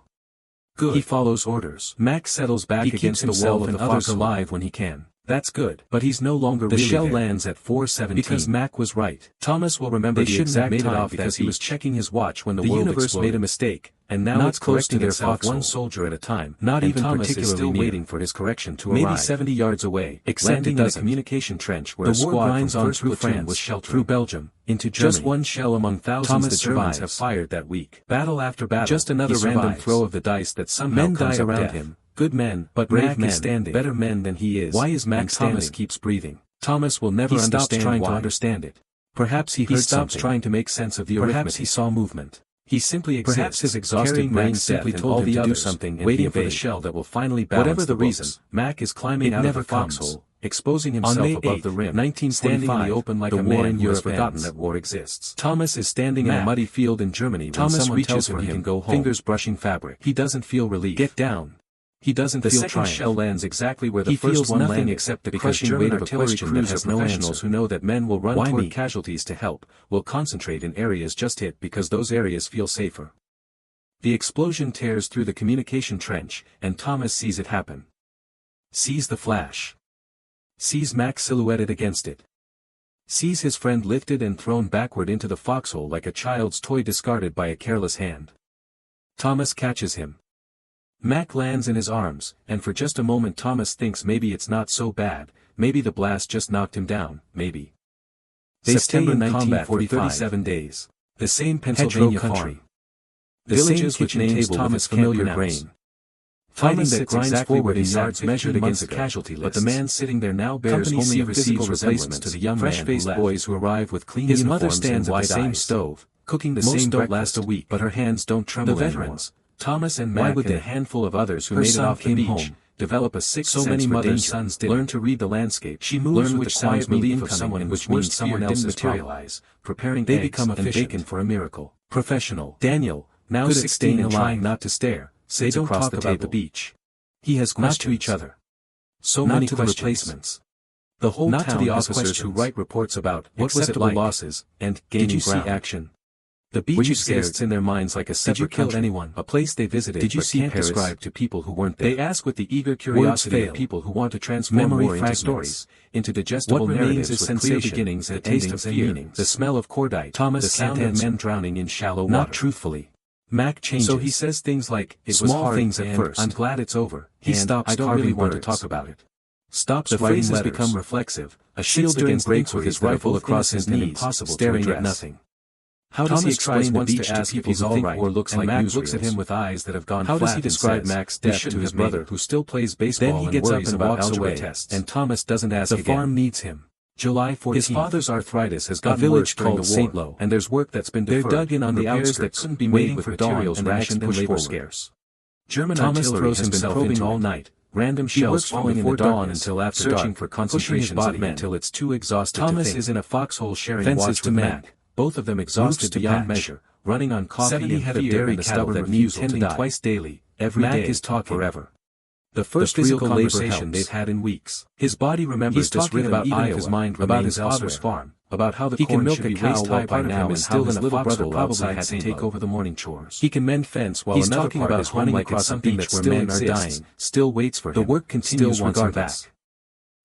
Good. He follows orders. Mac settles back against the wall and others alive when he can. That's good. But he's no longer really there. The shell lands at 4:17. Because Mac was right. Thomas will remember the exact time because he was checking his watch when the world universe made a mistake, and now it's correcting itself one soldier at a time. Not even Thomas is still waiting for his correction to arrive. Maybe 70 yards away, landing in a communication trench where a squad grinds on through France was sheltered through Belgium, into Germany. Just one shell among thousands the Germans have fired that week. Battle after battle. Just another random throw of the dice that somehow comes up around him. Good men, but brave men, standing. Better men than he is. Why is Mac standing? Thomas keeps breathing. Thomas will never understand trying to understand it. Perhaps he heard stops trying to make sense of the arithmetic. Perhaps he saw movement. He simply exists. Perhaps his exhausted brain simply told him to do something, waiting for the shell that will finally balance. Whatever the reason, Mac is climbing out of the foxhole, exposing himself above the rim. 1945, standing in the open like a man who has forgotten that war exists. Thomas is standing in a muddy field in Germany when someone tells him he can go home. Fingers brushing fabric. He doesn't feel relief. Get down. He doesn't feel triumph. The second shell lands exactly where the first one landed, except the crushing weight of a question that has no professionals who know that men will run toward casualties to help, will concentrate in areas just hit because those areas feel safer. The explosion tears through the communication trench, and Thomas sees it happen. Sees the flash. Sees Mac silhouetted against it. Sees his friend lifted and thrown backward into the foxhole like a child's toy discarded by a careless hand. Thomas catches him. Mac lands in his arms, and for just a moment Thomas thinks maybe it's not so bad, maybe the blast just knocked him down, maybe. They stay in combat for 37 days. The same Pennsylvania farm. The villages which names Thomas' familiar grain. Fighting that grinds forward in yards measured against the casualty list. But the man sitting there now bears only a physical resemblance to the young fresh-faced boys who arrive with clean uniforms. His mother stands at the same stove, cooking the same breakfast. Most don't last a week, but her hands don't tremble anymore. The veterans, Thomas and Mac and a handful of others who made it off the beach, home, develop a sixth sense. So many mothers' sons did. Learn to read the landscape. She moves with the quiet relief of someone which means someone else materialize, preparing they become efficient. And bacon for a miracle. Professional. Daniel, now 16 and trying not to stare, says they don't talk about the beach. He has questions. Not to each other. So many to the replacements. The whole town to the officers who write reports about what was it like, losses, and gaining ground. Did you see action? The beach exists in their minds like a separate country, anyone, a place they visited. Did you see can't describe to people who weren't there? They ask with the eager curiosity of people who want to transform memory into stories, into digestible narratives with clear beginnings and taste of fear, the smell of cordite, Thomas, the sound of men drowning in shallow water. Not truthfully. Mac changes. So he says things like, it was hard things at first. I'm glad it's over. He stops. I don't really want to talk about it. Stops. The phrases become reflexive, a shield against breaks with his rifle across his knees, staring at nothing. How does he explain the beach to ask if he's all right, or looks like Mac looks at him with eyes that have gone flat. How does he describe Mac's death to his brother who still plays baseball? Then he gets up and walks away, and Thomas doesn't ask again. The farm needs him. July 14th. His father's arthritis has gotten worse during the war, St. Lo, and there's work that's been deferred. They're dug in on the outskirts that couldn't be made with materials rationed and labor scarce. German artillery has been probing all night. Random shells falling in the dawn until after searching for concentrations of men until it's too exhausted to think. Thomas is in a foxhole sharing watch with Mac. Both of them exhausted beyond measure, running on coffee and head of dairy cattle that need tending twice daily. Every day is talking forever. The first real conversation they've had in weeks. His body remembers this rhythm about Iowa, his mind about his father's farm, about how the corn should be waist high by now and how his little brother probably had to take over the morning chores. He can mend fence while another part is running across something that where men are dying, still waits for him. The work continues regardless.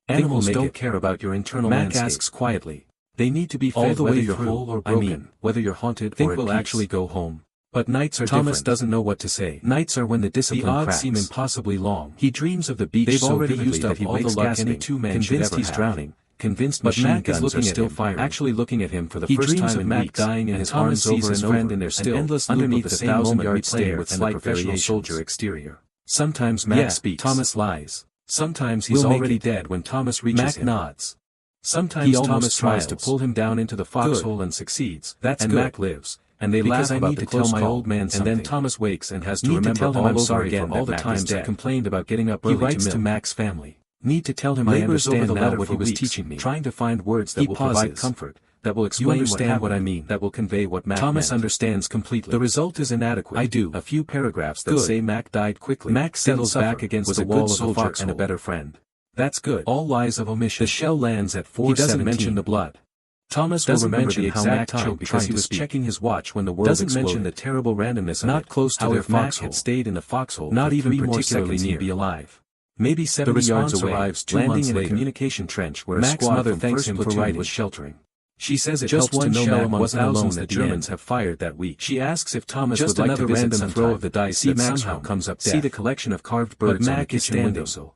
Animals don't care about your internal landscape. Mac asks quietly. They need to be fed all the way you're whole or broken, whether you're haunted or at peace. We'll actually go home. But nights are Thomas different. Doesn't know what to say. Nights are when the discipline cracks. The odds seem impossibly long. He dreams of the beach. They've so already used up all the luck any two men should ever have. Drowning, convinced machine guns are still firing. Actually looking at him for the first time in Mac dying in his arms over his friend in their still endless underneath the 1,000-yard stare with slight professional soldier exterior. Sometimes Mac speaks. Thomas lies. Sometimes he's already dead when Thomas reaches him. Mac nods. Sometimes Thomas tries to pull him down into the foxhole and succeeds. That's good. Mac lives. And they laugh about the close call, old man something. And then Thomas wakes and has to remember all I'm sorry for all the times I complained about getting up early. He writes to Mac's family. Need to tell him I understand now what he was teaching me. Trying to find words that will provide comfort, that will explain what I mean, that will convey what Mac Thomas understands completely. The result is inadequate. I do. A few paragraphs that say Mac died quickly. Mac settles back against the wall of the foxhole and a better friend. That's good. All lies of omission. The shell lands at 4:17. He doesn't mention the blood. Thomas will remember the exact time because he was checking his watch when the world doesn't mention the terrible randomness of not close to their foxhole. Had stayed in the foxhole not even particularly near be alive. Maybe 70 yards away, arrives 2 landing in a communication trench where Mac's mother thanks him for writing was sheltering. She says it just helps to know Mac wasn't alone that the Germans have fired that week. She asks if Thomas would like to visit some throw of the dice that somehow comes up death. See the collection of carved birds on the kitchen windowsill.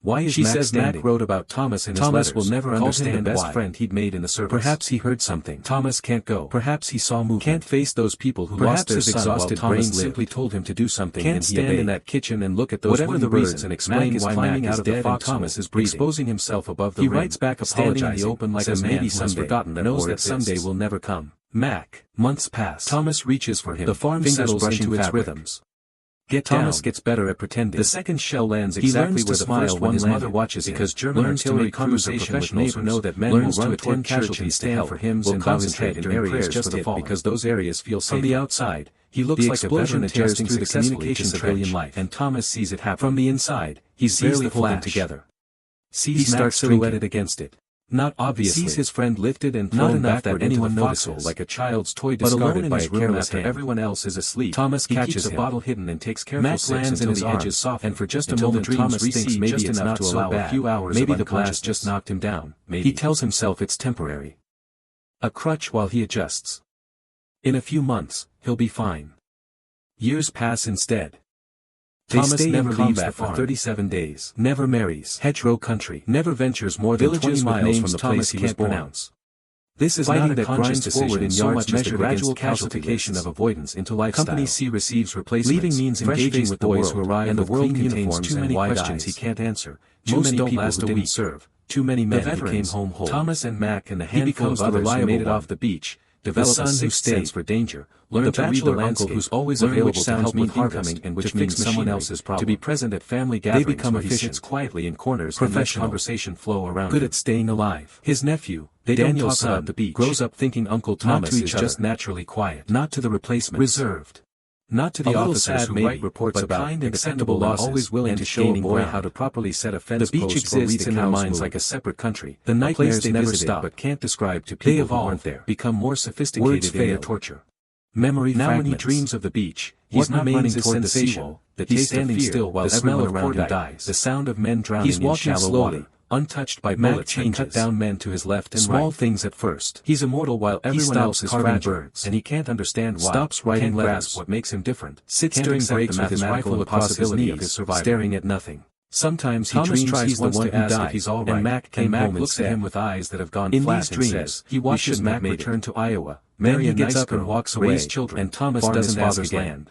Why is She Mac says standing? Mac wrote about Thomas in his Thomas letters. will never Called him understand the best why. friend he'd made in the service. Perhaps he heard something. Thomas can't go. Perhaps he saw movement. Can't face those people who Perhaps lost their his son exhausted while brain Thomas simply lived. told him to do something Can't and he stand obeyed. in that kitchen and look at those Whatever wooden the reason, birds and Mac explain is why climbing Mac out is of the dead and foxhole, Thomas is breathing. exposing himself above the He rim, writes back standing in the apologizing, open like a says man maybe who has someday, forgotten that knows war that someday exists. will never come. Mac. Months pass. Thomas reaches for him. The farm fingers settles brushing into its fabric. rhythms. Thomas down. gets better at pretending. The second shell lands He exactly learns where to the smile first when one his landed, mother watches because him. German Learns to artillery make crews are conversation with professionals neighbors. who know that men Learns will to run attend toward casualties casualties to to help, for hymns will and concentrate concentrate during in areas prayers just for the hit fallen. because those areas feel safe. From the outside, he looks The like a veteran explosion tears adjusting through the successfully to communication civilian trench, life, and Thomas sees it happen. From the inside, He sees barely the hold them flash. together. He He starts starts drinking. silhouetted against it. Not obviously. Sees his friend lifted and Not thrown enough backward that into anyone the foxhole notices. like a child's toy But alone discarded in by his a room careless after hand. everyone else is asleep, Thomas he catches keeps a him. bottle hidden and takes careful Mac sips lands until in his the arm, edges soften, and for just a until moment the dreams Thomas thinks recede maybe just it's enough not to so allow bad. a few hours Maybe of the blast just unconsciousness. knocked him down. Maybe. He tells himself it's temporary. A crutch while he adjusts. In a few months, he'll be fine. Years pass instead. Thomas never leaves the farm. 37 days. Never marries. Hedgerow country. Never ventures more than 20 miles from the place he was born. This is not a conscious decision so much as the gradual calcification of avoidance into lifestyle. Company C receives replacements. Leaving means engaging with the boys who arrive, and the world contains too many questions he can't answer. Too many people who didn't serve. Too many men who came home whole. Thomas and Mac and the handful of others who made it off the beach. Develop a sixth sense for danger. Learn to read the landscape, who's always available to help with harvesting, and which means someone else's problem. To be present at family gatherings. They become efficient quietly in corners. Professional conversation flow around. Good at staying alive. His nephew, Daniel's son, the beach, grows up thinking Uncle Thomas is just naturally quiet. Not to the replacements. Reserved. Not to the officers who write reports about kind, acceptable losses, always willing to show a boy how to properly set a fence. The beach exists in their minds like a separate country. The nightmares never stop but can't describe to people who aren't there. Become more sophisticated in their torture. Memory now fragments. When he dreams of the beach, he's not running toward the seawall. He's standing still while everyone around him dies. The sound of men drowning in shallow water. Untouched by bullets and cut down men to his left and right. Small things at first. He's immortal while everyone else is fragile, birds, and he can't understand why. Stops writing letters. What makes him different. Sits during breaks with his rifle across his knees, staring at nothing. Sometimes he dreams he's the one who died, if he's all right, and Mac looks at him with eyes that have gone flat and says, he watches Mac return to Iowa, marry a nice girl, and walks away, raise children, and Thomas doesn't ask again.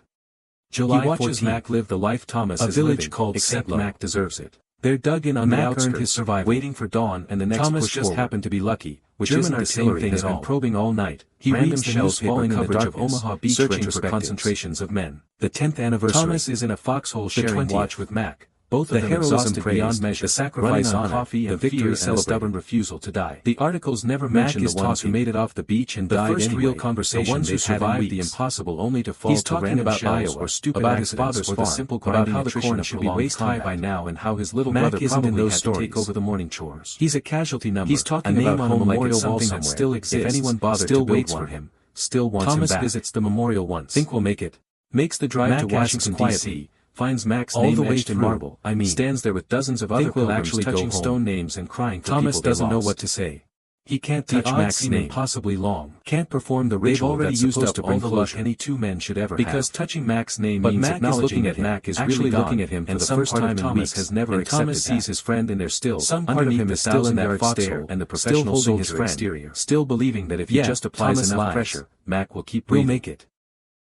July 14th. He watches Mac live the life Thomas is living, a village called except Mac deserves it. They're dug in on the outskirts, his survival, waiting for dawn and the next Thomas just happened to be lucky, which German artillery has been probing all night. He reads the shells falling in the dark of Omaha Beach searching for concentrations of men. The 10th anniversary. Thomas is in a foxhole sharing watch with Mac. Both of them exhausted beyond measure, the sacrifice on coffee, the victory and the stubborn refusal to die. The articles never mention the ones who made it off the beach and died anyway. The first real conversation, the ones who survived the impossible only to fall to random shells or stupid about his father's farm, simple about how the corn should be waist high by now and how his little brother probably had to take over the morning chores. He's a casualty number. He's talking about on a memorial wall somewhere. Still exists. If anyone bothered to build one for him, still wants him back. Thomas visits the memorial once. Think we'll make it. Makes the drive to Washington D.C. Finds Mac's name etched in marble. Stands there with dozens of other pilgrims touching stone names and crying for Thomas doesn't know what to say. He can't touch Mac's name impossibly long. Can't perform the ritual that's supposed to bring all the luck any two men should ever have. Because touching Mac's name means acknowledging that Mac is really looking at him for the first time in weeks. Has never accepted Thomas sees his friend in there still. Some part of him is still in that foxhole and the professional soldier exterior. Still believing that if he just applies enough pressure, Mac will keep breathing. We'll make it.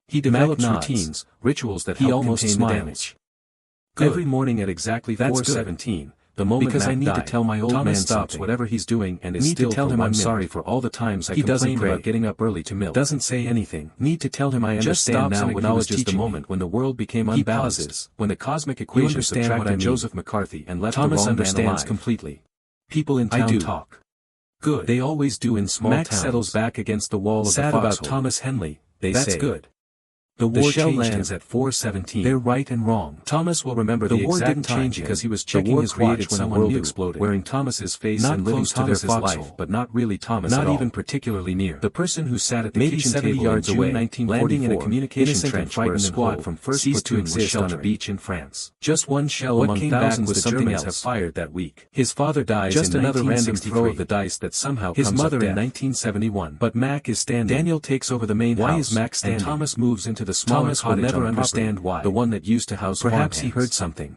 He develops routines, rituals that help contain the damage. Every morning at exactly 4:17, the moment because I need to tell my old man stops whatever he's doing and is still to tell him I'm sorry for all the times I complained about getting up early to milk. Doesn't say anything. Need to tell him I understand now and acknowledges the moment when the world became unbalanced. He pauses, when the cosmic equation subtracted Joseph McCarthy and left Thomas the wrong understands man alive. Completely. People in town talk. Good. They always do in small towns. Mac settles back against the wall of the foxhole. About Thomas Henley, they say. That's good. The war shell lands at 4:17. They're right and wrong. Thomas will remember the war didn't change because he was checking his watch when the world exploded, wearing Thomas's face and living Thomas's life, but not really Thomas at all. Not even particularly near. The person who sat at the kitchen 70 yards away, landing in a communication trench where a squad from 1st Platoon was sheltered on a beach in France. Just one shell among thousands the Germans have fired that week. His father dies just another random throw of the dice that somehow comes up. His mother in 1971. But Mac is standing. Daniel takes over the main house. Why is Mac standing? And Thomas moves into the smaller Thomas will never understand why. The one that used to house perhaps he heard something.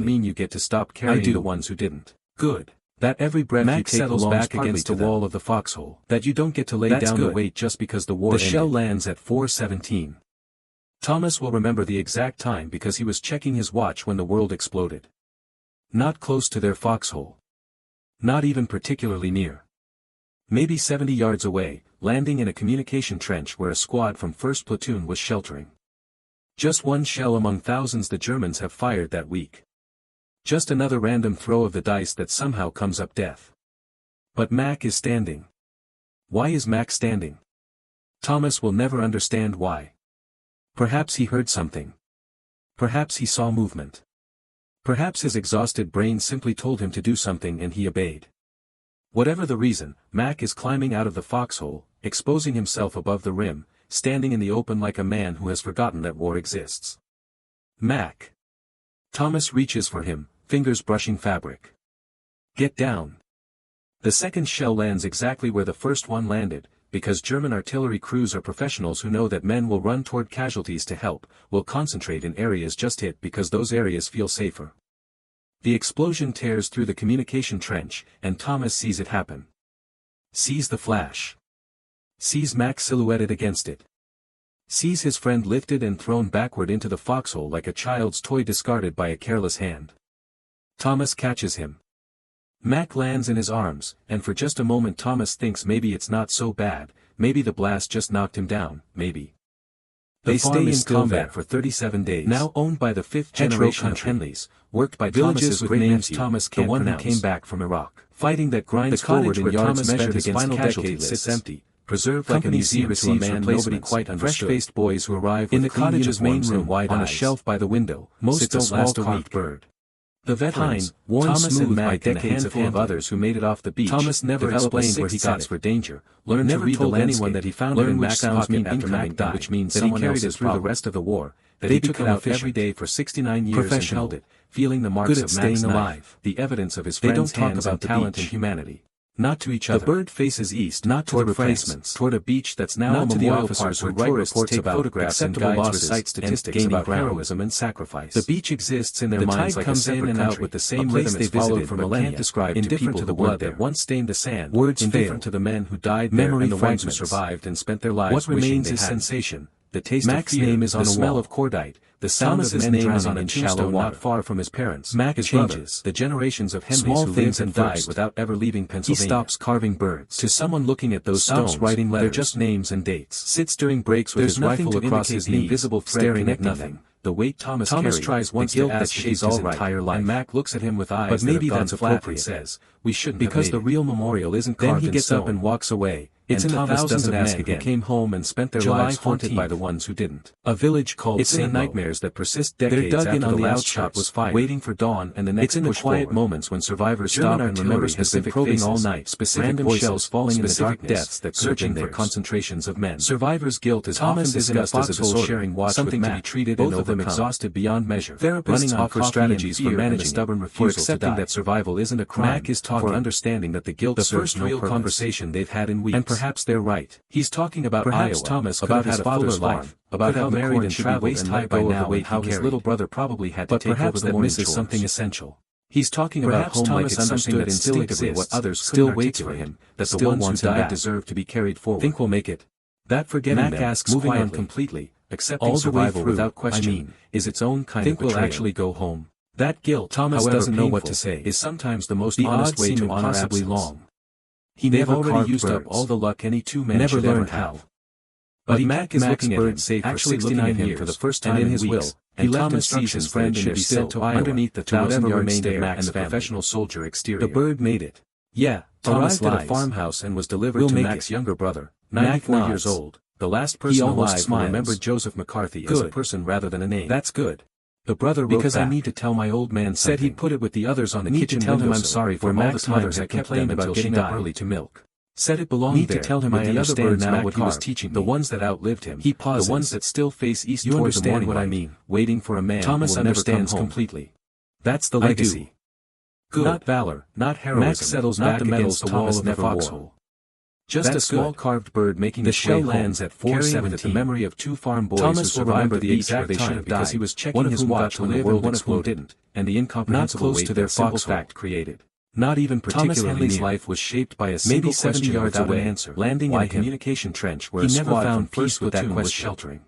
doesn't mean you get to stop carrying the ones who didn't. Good. That every breath you take settles back against the wall of the foxhole. That you don't get to lay down the weight just because the war ended. The shell lands at 4:17. Thomas will remember the exact time because he was checking his watch when the world exploded. Not close to their foxhole. Not even particularly near. Maybe 70 yards away, landing in a communication trench where a squad from 1st Platoon was sheltering. Just one shell among thousands the Germans have fired that week. Just another random throw of the dice that somehow comes up death. But Mac is standing. Why is Mac standing? Thomas will never understand why. Perhaps he heard something. Perhaps he saw movement. Perhaps his exhausted brain simply told him to do something and he obeyed. Whatever the reason, Mac is climbing out of the foxhole, exposing himself above the rim, standing in the open like a man who has forgotten that war exists. Mac. Thomas reaches for him, fingers brushing fabric. Get down. The second shell lands exactly where the first one landed, because German artillery crews are professionals who know that men will run toward casualties to help, will concentrate in areas just hit because those areas feel safer. The explosion tears through the communication trench, and Thomas sees it happen. Sees the flash. Sees Mac silhouetted against it. Sees his friend lifted and thrown backward into the foxhole like a child's toy discarded by a careless hand. Thomas catches him. Mac lands in his arms, and for just a moment Thomas thinks maybe it's not so bad, maybe the blast just knocked him down, maybe. They stay in combat for 37 days. Now owned by the fifth generation of Henleys, worked by villages with names Thomas can't pronounce. The one who came back from Iraq. Fighting that grinds forward in yards measured against casualties sits empty, preserved like a museum to a man nobody quite understood. Fresh-faced boys who arrive in the cottage's main room on a shelf by the window, sits a small carved bird. The veterans, worn Thomas smooth by decades of others who made it off the beach, Thomas never explained where he got for danger, learned to read the landscape, anyone that he found it in Mac's pocket after Mac died, which means that he carried it through the rest of the war, that he took it out every day for 69 years and held it, feeling the marks of Mac's knife, the evidence of his friend's hands and talent and humanity. Not to each other. The bird faces east, not toward replacements, toward a beach that's now a memorial park where tourists reports about photographs and guides recite statistics about heroism and sacrifice. The beach exists in their minds like a separate country, with the same rhythm it's followed for millennia, indifferent to the blood that once stained the sand, words indifferent to the men who died there and the ones who survived and spent their lives. What remains is sensation, the taste of fear, name is on the smell of cordite, the sound of men drowning in shallow water. Not far from his parents, Mac changes. The generations of Henleys who lived and died without ever leaving Pennsylvania. He stops carving birds. To someone looking at those stones, writing letters, they're just names and dates. Sits during breaks with his rifle across his knee, invisible thread staring at nothing. The weight Thomas tries once to ask if he's all right, and Mac looks at him with eyes but maybe that's appropriate. Says, we shouldn't because the real memorial isn't carved in stone. Then he gets up and walks away. It's in the thousands of men who came home and spent their lives haunted by the ones who didn't. A village called It's in the nightmares that persist decades after the last shot was fired, waiting for dawn and the next push forward. It's in the quiet moments when survivors stop and remember has been probing all night, specific voices falling in the dark depths that searching for concentrations of men. Survivors' guilt is often discussed as a disorder, sharing watch something to be treated, both of them exhausted beyond measure. Therapists offer strategies for managing stubborn refusal to die. That survival isn't a crime. Mac is talking for understanding that the guilt serves no real conversation they've had in weeks. And perhaps they're right. He's talking about Iowa, Thomas about his father's life, about how married and traveled waist high by now and how his little brother probably had to take over the morning chores. Something essential. He's talking about home like it's something that still exists, what others still waits for him, that the ones who died deserve to be carried forward. Think we'll make it. That forgetting Mac asks moving on completely, accepting survival without question, is its own kind of betrayal. Think we'll actually go home. That guilt, Thomas doesn't know what to say, is sometimes the most honest way to honor absence. Long. He never already used up all the luck any two men should ever have. But Mac is looking at him, actually looking at him for the first time in his will, and Thomas sees his friend should be sent to Iowa, underneath the 1,000-yard stare and the professional soldier exterior. The bird made it. Yeah, arrived at a farmhouse and was delivered to Mac's younger brother, 94 years old, the last person alive who remembered Joseph McCarthy as a person rather than a name. That's good. The brother wrote because back. I need to tell my old man something. Said he'd put it with the others on the kitchen windowsill. Tell him I'm sorry for all the times I complained about getting up early to milk. Said it belonged need there. Need to tell him I understand now what he was teaching me. The ones that outlived him. He pauses. The ones that still face east you toward the morning what I mean. Waiting for a man Thomas who will understands never come completely. That's the legacy. Good. Not valor, not heroism. Mac settles not back the against the wall of the foxhole. Just a small carved bird making the shell lands at 4:17 with the memory of two farm boys who survived the exact time because he was checking his watch when the world exploded, didn't, and the incomprehensible weight to their simple fact created. Not even particularly Thomas Henley's life was shaped by a single question without an answer, landing in a communication trench where he never found peace with that question was sheltering.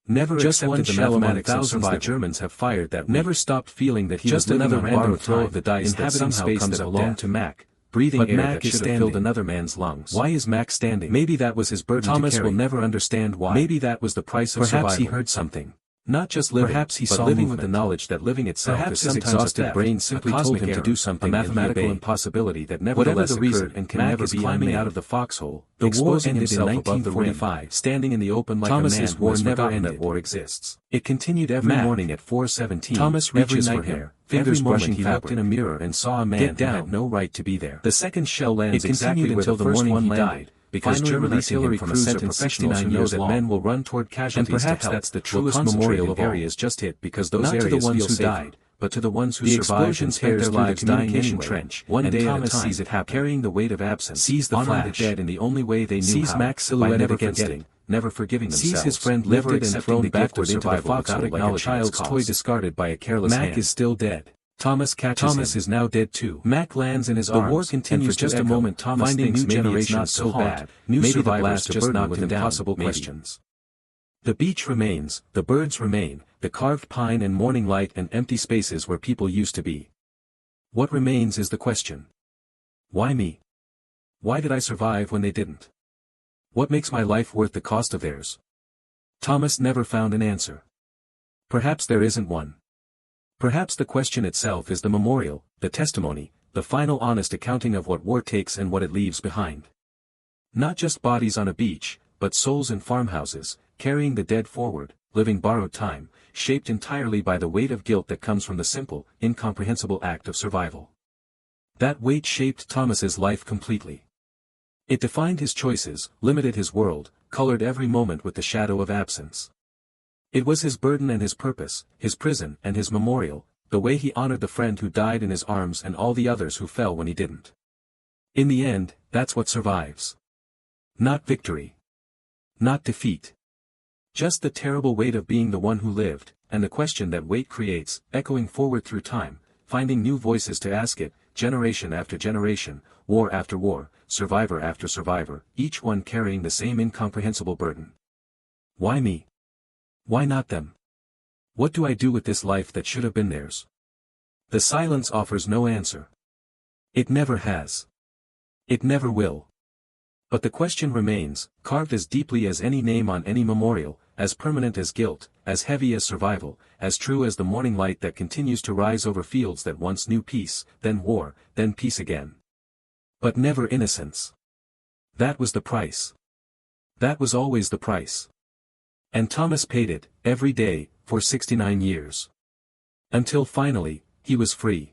Never just accepted the mathematics thousands the Germans have fired that never stopped feeling that he was another random throw of the dice that somehow comes that belonged to Mac. Breathing but air Mac that should have filled another man's lungs. Why is Mac standing? Maybe that was his burden Thomas to carry. Will never understand why. Maybe that was the price of survival. Perhaps he heard something. Not just living, perhaps he but saw living movement. with the knowledge that living itself Perhaps is his sometimes exhausted a theft, brain simply a told him to cosmic do error, something, a and he mathematical obeyed. impossibility that Whatever nevertheless the reason, occurred and can never Mac is be climbing unmade. out of the foxhole, The war exposing ended in himself above the rim, 1945, standing in the open like Thomas's a man who war has never forgotten that ended. war exists. It continued every Mac. morning at 4:17. Thomas every reaches night for him, every fingers moment brushing he looked fabric. in a mirror and saw a man Get who down. had no right to be there. The second shell It lands exactly continued where until the the first morning one he landed, died, because finally German releasing him artillery from a crews are sentence professionals 69 who know years that long. men will run toward casualties And perhaps to help. that's the We'll truest concentrate memorial in of all. areas just hit because those Not to the areas ones feel who safer, died, but to the ones who the survived explosion and spent their tears through the lives dying communication anyway. trench, One and day Thomas at a time, sees it happen. carrying the weight of absence, Sees the honoring flash. the dead in the only way they knew Sees how, Mac's by silhouette never against forgetting, it. never forgiving Sees themselves, his friend lifted lifted and and thrown thrown backward backward into the survival foxhole without like a acknowledging its child's toy cause. discarded by a careless Mac hand. is still dead. Thomas catches Thomas him. is now dead too. Mac lands in his The arms, war and continues for just to a echo, moment Thomas finding thinks new maybe it's generations not to so haunt, bad, new maybe the survivors blast just just knocked knocked him him down, impossible maybe. questions. The beach remains, the birds remain, the carved pine and morning light and empty spaces where people used to be. What remains is the question. Why me? Why did I survive when they didn't? What makes my life worth the cost of theirs? Thomas never found an answer. Perhaps there isn't one. Perhaps the question itself is the memorial, the testimony, the final honest accounting of what war takes and what it leaves behind. Not just bodies on a beach, but souls in farmhouses, carrying the dead forward, living borrowed time, shaped entirely by the weight of guilt that comes from the simple, incomprehensible act of survival. That weight shaped Thomas's life completely. It defined his choices, limited his world, colored every moment with the shadow of absence. It was his burden and his purpose, his prison and his memorial, the way he honored the friend who died in his arms and all the others who fell when he didn't. In the end, that's what survives. Not victory. Not defeat. Just the terrible weight of being the one who lived, and the question that weight creates, echoing forward through time, finding new voices to ask it, generation after generation, war after war, survivor after survivor, each one carrying the same incomprehensible burden. Why me? Why not them? What do I do with this life that should have been theirs? The silence offers no answer. It never has. It never will. But the question remains, carved as deeply as any name on any memorial, as permanent as guilt, as heavy as survival, as true as the morning light that continues to rise over fields that once knew peace, then war, then peace again. But never innocence. That was the price. That was always the price. And Thomas paid it, every day, for 69 years. Until finally, he was free.